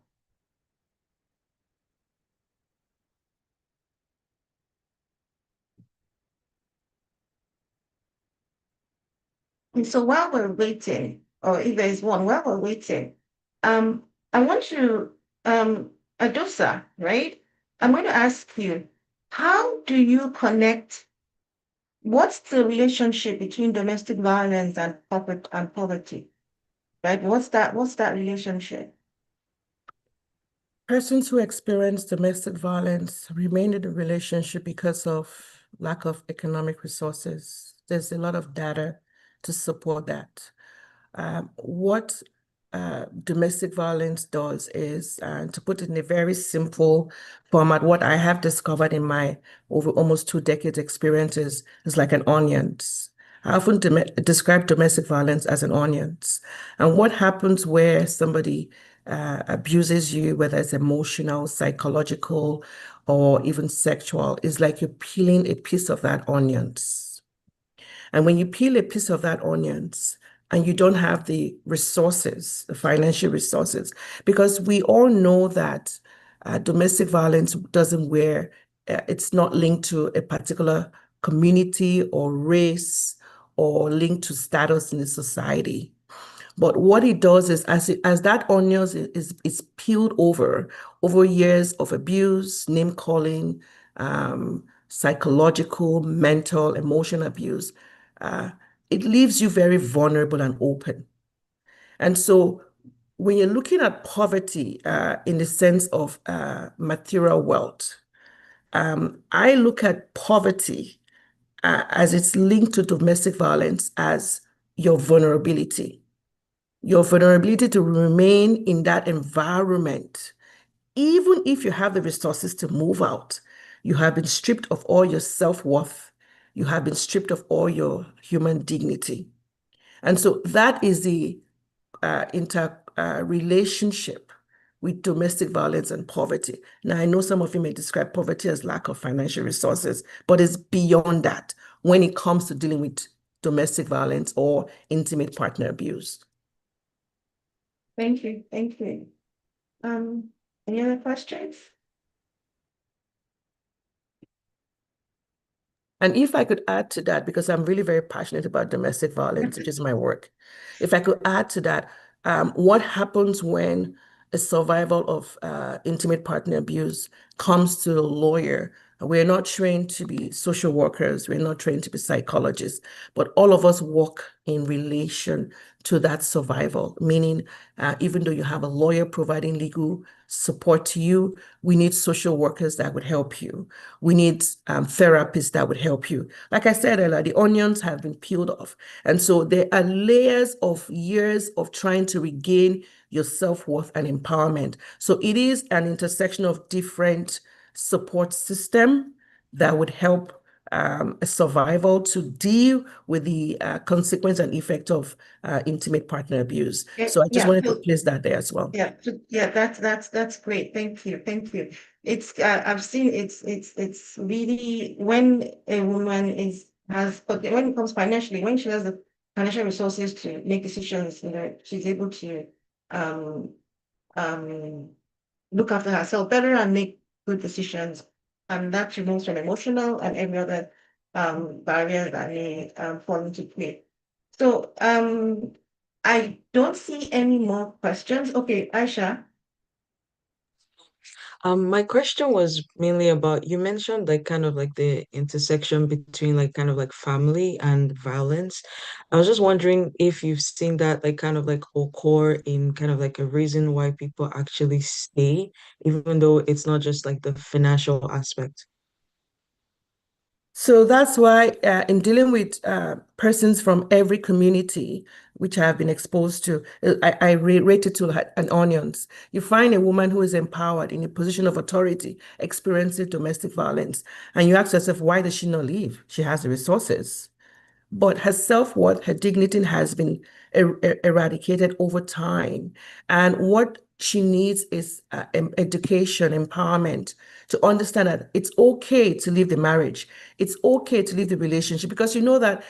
[SPEAKER 1] And so while we're waiting, or if there is one, while we're waiting, I want to, Adosa, right? I'm going to ask you, how do you connect? What's the relationship between domestic violence and poverty, right? What's that relationship?
[SPEAKER 6] Persons who experience domestic violence remain in a relationship because of lack of economic resources. There's a lot of data to support that. What domestic violence does is, to put it in a very simple format, what I have discovered in my over almost 2 decades experience is like an onions. I often describe domestic violence as an onions. And what happens where somebody abuses you, whether it's emotional, psychological, or even sexual, is like you're peeling a piece of that onions. And when you peel a piece of that onions and you don't have the resources, the financial resources, because we all know that domestic violence doesn't it's not linked to a particular community or race or linked to status in the society. But what it does is, as that onion is peeled over years of abuse, name calling, psychological, mental, emotional abuse, uh, it leaves you very vulnerable and open. And so when you're looking at poverty in the sense of material wealth, I look at poverty as it's linked to domestic violence as your vulnerability to remain in that environment. Even if you have the resources to move out, you have been stripped of all your self-worth. You have been stripped of all your human dignity. And so that is the relationship with domestic violence and poverty. Now, I know some of you may describe poverty as lack of financial resources, but it's beyond that when it comes to dealing with domestic violence or intimate partner abuse.
[SPEAKER 1] Thank you. Thank you. Any other questions?
[SPEAKER 6] And if I could add to that, because I'm really very passionate about domestic violence, which is my work, if I could add to that, what happens when a survival of intimate partner abuse comes to a lawyer? We're not trained to be social workers. We're not trained to be psychologists, but all of us work in relation to that survival, meaning even though you have a lawyer providing legal support to you, we need social workers that would help you. We need therapists that would help you. Like I said earlier, the onions have been peeled off. And so there are layers of years of trying to regain your self-worth and empowerment. So it is an intersection of different support system that would help a survival to deal with the consequence and effect of intimate partner abuse. So I just wanted to place that there as well.
[SPEAKER 1] Yeah, that's great. Thank you, thank you. It's I've seen it's really when a woman but when it comes financially, when she has the financial resources to make decisions, she's able to um look after herself better and make good decisions, and that removes from emotional and every other barrier that may fall into play. So I don't see any more questions. Okay, Aisha.
[SPEAKER 5] My question was mainly about, you mentioned like kind of like the intersection between like kind of like family and violence. I was just wondering if you've seen that like kind of like occur in kind of like a reason why people actually stay, even though it's not just like the financial aspect.
[SPEAKER 6] So that's why in dealing with persons from every community, which I have been exposed to, I rate it to an onions. You find a woman who is empowered in a position of authority, experiencing domestic violence, and you ask yourself, why does she not leave? She has the resources. But her self-worth, her dignity has been eradicated over time. And what she needs is education, empowerment, to understand that it's okay to leave the marriage. It's okay to leave the relationship, because you know that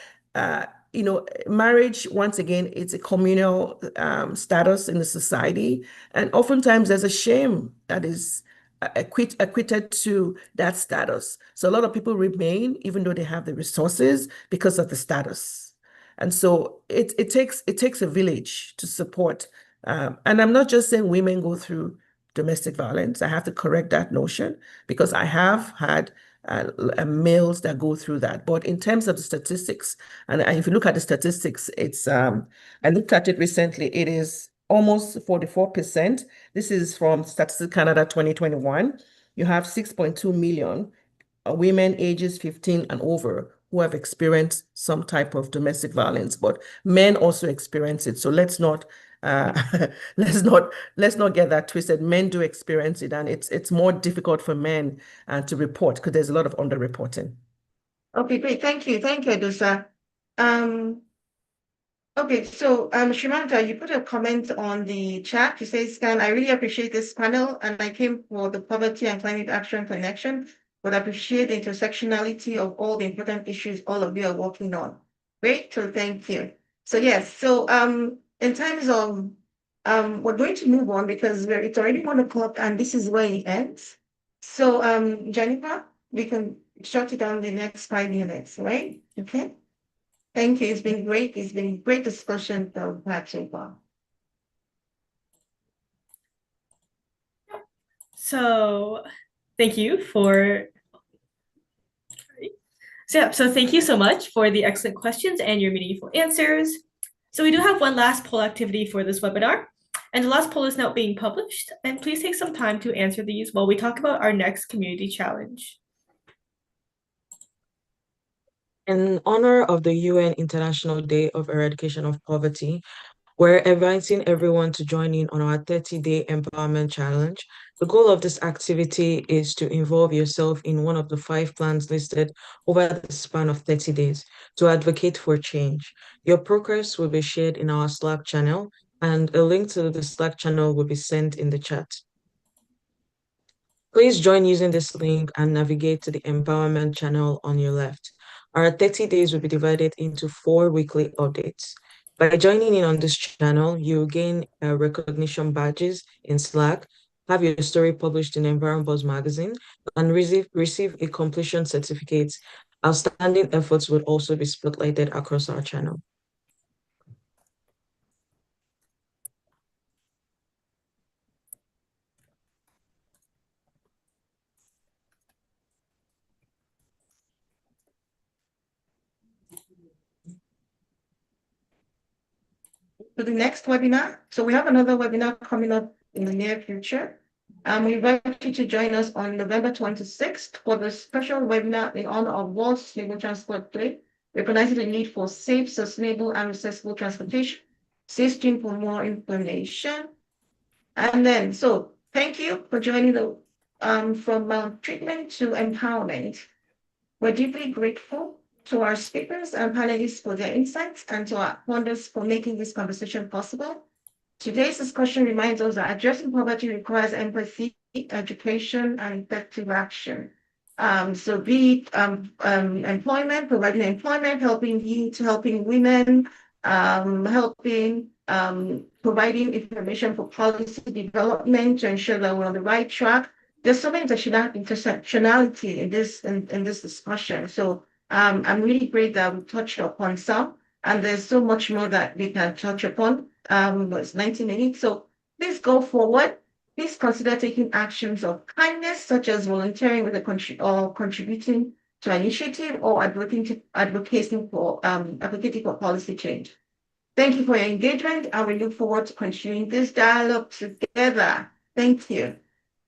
[SPEAKER 6] marriage, once again, it's a communal status in the society. And oftentimes there's a shame that is acquitted to that status. So a lot of people remain, even though they have the resources, because of the status. And so it takes a village to support. And I'm not just saying women go through domestic violence. I have to correct that notion because I have had males that go through that. But in terms of the statistics, and if you look at the statistics, it's I looked at it recently. It is almost 44%. This is from Statistics Canada 2021. You have 6.2 million women ages 15 and over who have experienced some type of domestic violence, but men also experience it. So let's not let's not get that twisted. Men do experience it, and it's more difficult for men to report because there's a lot of underreporting.
[SPEAKER 1] Okay, great. Thank you, Adusa. Okay, so Shimanta, you put a comment on the chat. You say, Scan, I really appreciate this panel, and I came for the poverty and climate action connection, but I appreciate the intersectionality of all the important issues all of you are working on. Great, so thank you. So yes, so in terms of we're going to move on because it's already 1 o'clock and this is where it ends. So Jennifer, we can shut it down the next 5 minutes, right? Okay. Thank you. It's been great. It's been great discussion that we've had so far.
[SPEAKER 3] So thank you for so thank you so much for the excellent questions and your meaningful answers. So we do have one last poll activity for this webinar, and the last poll is now being published. And please take some time to answer these while we talk about our next community challenge.
[SPEAKER 5] In honor of the UN International Day of Eradication of Poverty, we're inviting everyone to join in on our 30-day empowerment challenge. The goal of this activity is to involve yourself in one of the 5 plans listed over the span of 30 days to advocate for change. Your progress will be shared in our Slack channel, and a link to the Slack channel will be sent in the chat. Please join using this link and navigate to the empowerment channel on your left. Our 30 days will be divided into 4 weekly updates. By joining in on this channel, you'll gain recognition badges in Slack, have your story published in EnvironBuzz magazine, and receive a completion certificate. Outstanding efforts will also be spotlighted across our channel.
[SPEAKER 1] For the next webinar, so we have another webinar coming up in the near future. We invite you to join us on November 26th for the special webinar in honor of World Sustainable Transport Day, recognizing the need for safe, sustainable, and accessible transportation. Stay tuned for more information. And then, so thank you for joining the from treatment to empowerment. We're deeply grateful to our speakers and panelists for their insights and to our funders for making this conversation possible. Today's discussion reminds us that addressing poverty requires empathy, education, and effective action. So be it employment, providing employment, helping youth, helping women, helping providing information for policy development to ensure that we're on the right track. There's so many intersectionality in this discussion. So I'm really great that we touched upon some, and there's so much more that we can touch upon. It's 90 minutes, so please go forward. Please consider taking actions of kindness, such as volunteering with or contributing to an initiative or advocating for policy change. Thank you for your engagement, and we look forward to continuing this dialogue together. Thank you.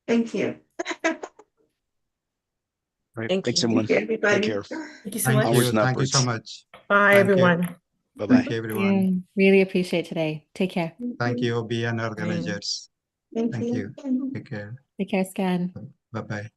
[SPEAKER 1] Thank you.
[SPEAKER 2] Right.
[SPEAKER 5] Thank
[SPEAKER 2] Thanks,
[SPEAKER 5] you.
[SPEAKER 2] everyone.
[SPEAKER 1] Thank you, everybody.
[SPEAKER 2] Take care.
[SPEAKER 3] Thank you so
[SPEAKER 4] Thank
[SPEAKER 3] much.
[SPEAKER 2] Onwards
[SPEAKER 4] you.
[SPEAKER 2] and
[SPEAKER 4] Thank you so
[SPEAKER 2] upwards.
[SPEAKER 4] much.
[SPEAKER 6] Bye,
[SPEAKER 4] Thank you.
[SPEAKER 6] everyone.
[SPEAKER 2] Bye-bye.
[SPEAKER 4] Thank you, everyone.
[SPEAKER 7] Yeah, really appreciate today. Take care.
[SPEAKER 4] Thank you, OB and organizers.
[SPEAKER 1] Thank
[SPEAKER 4] Thank
[SPEAKER 1] you.
[SPEAKER 4] you. Take care.
[SPEAKER 7] Take care, Scan.
[SPEAKER 4] Bye-bye.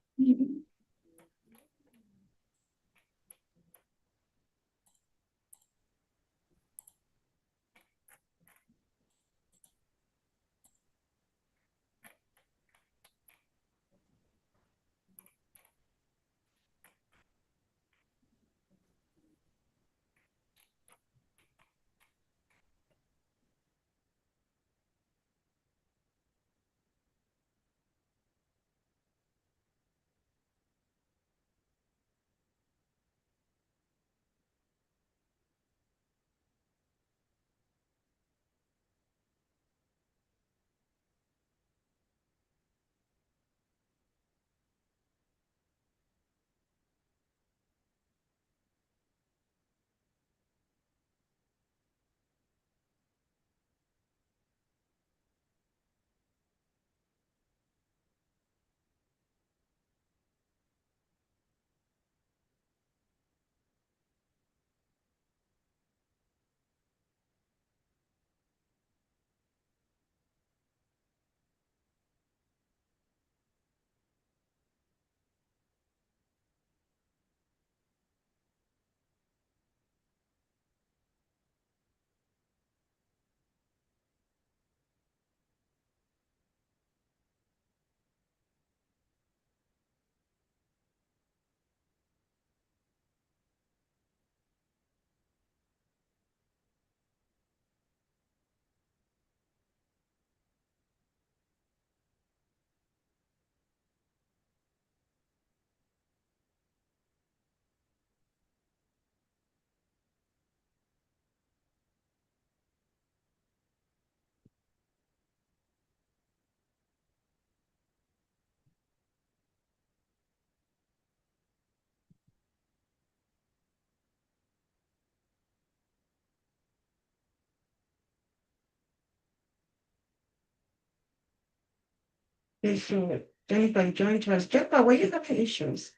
[SPEAKER 1] Okay, so Jennifer joined us. Jennifer, were you having issues?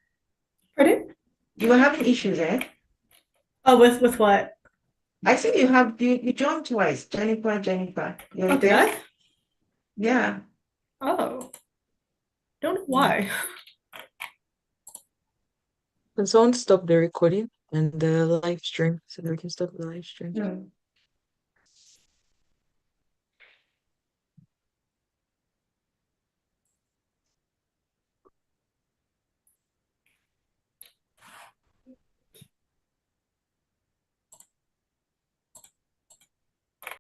[SPEAKER 3] Pardon?
[SPEAKER 1] You were having issues, eh?
[SPEAKER 3] Oh, with what?
[SPEAKER 1] I think you joined twice. Jennifer. You're
[SPEAKER 3] Oh, did
[SPEAKER 1] there?
[SPEAKER 3] I?
[SPEAKER 1] Yeah.
[SPEAKER 3] Oh, don't know why.
[SPEAKER 5] Can someone stop the recording and the live stream so that we can stop the live stream?
[SPEAKER 1] No.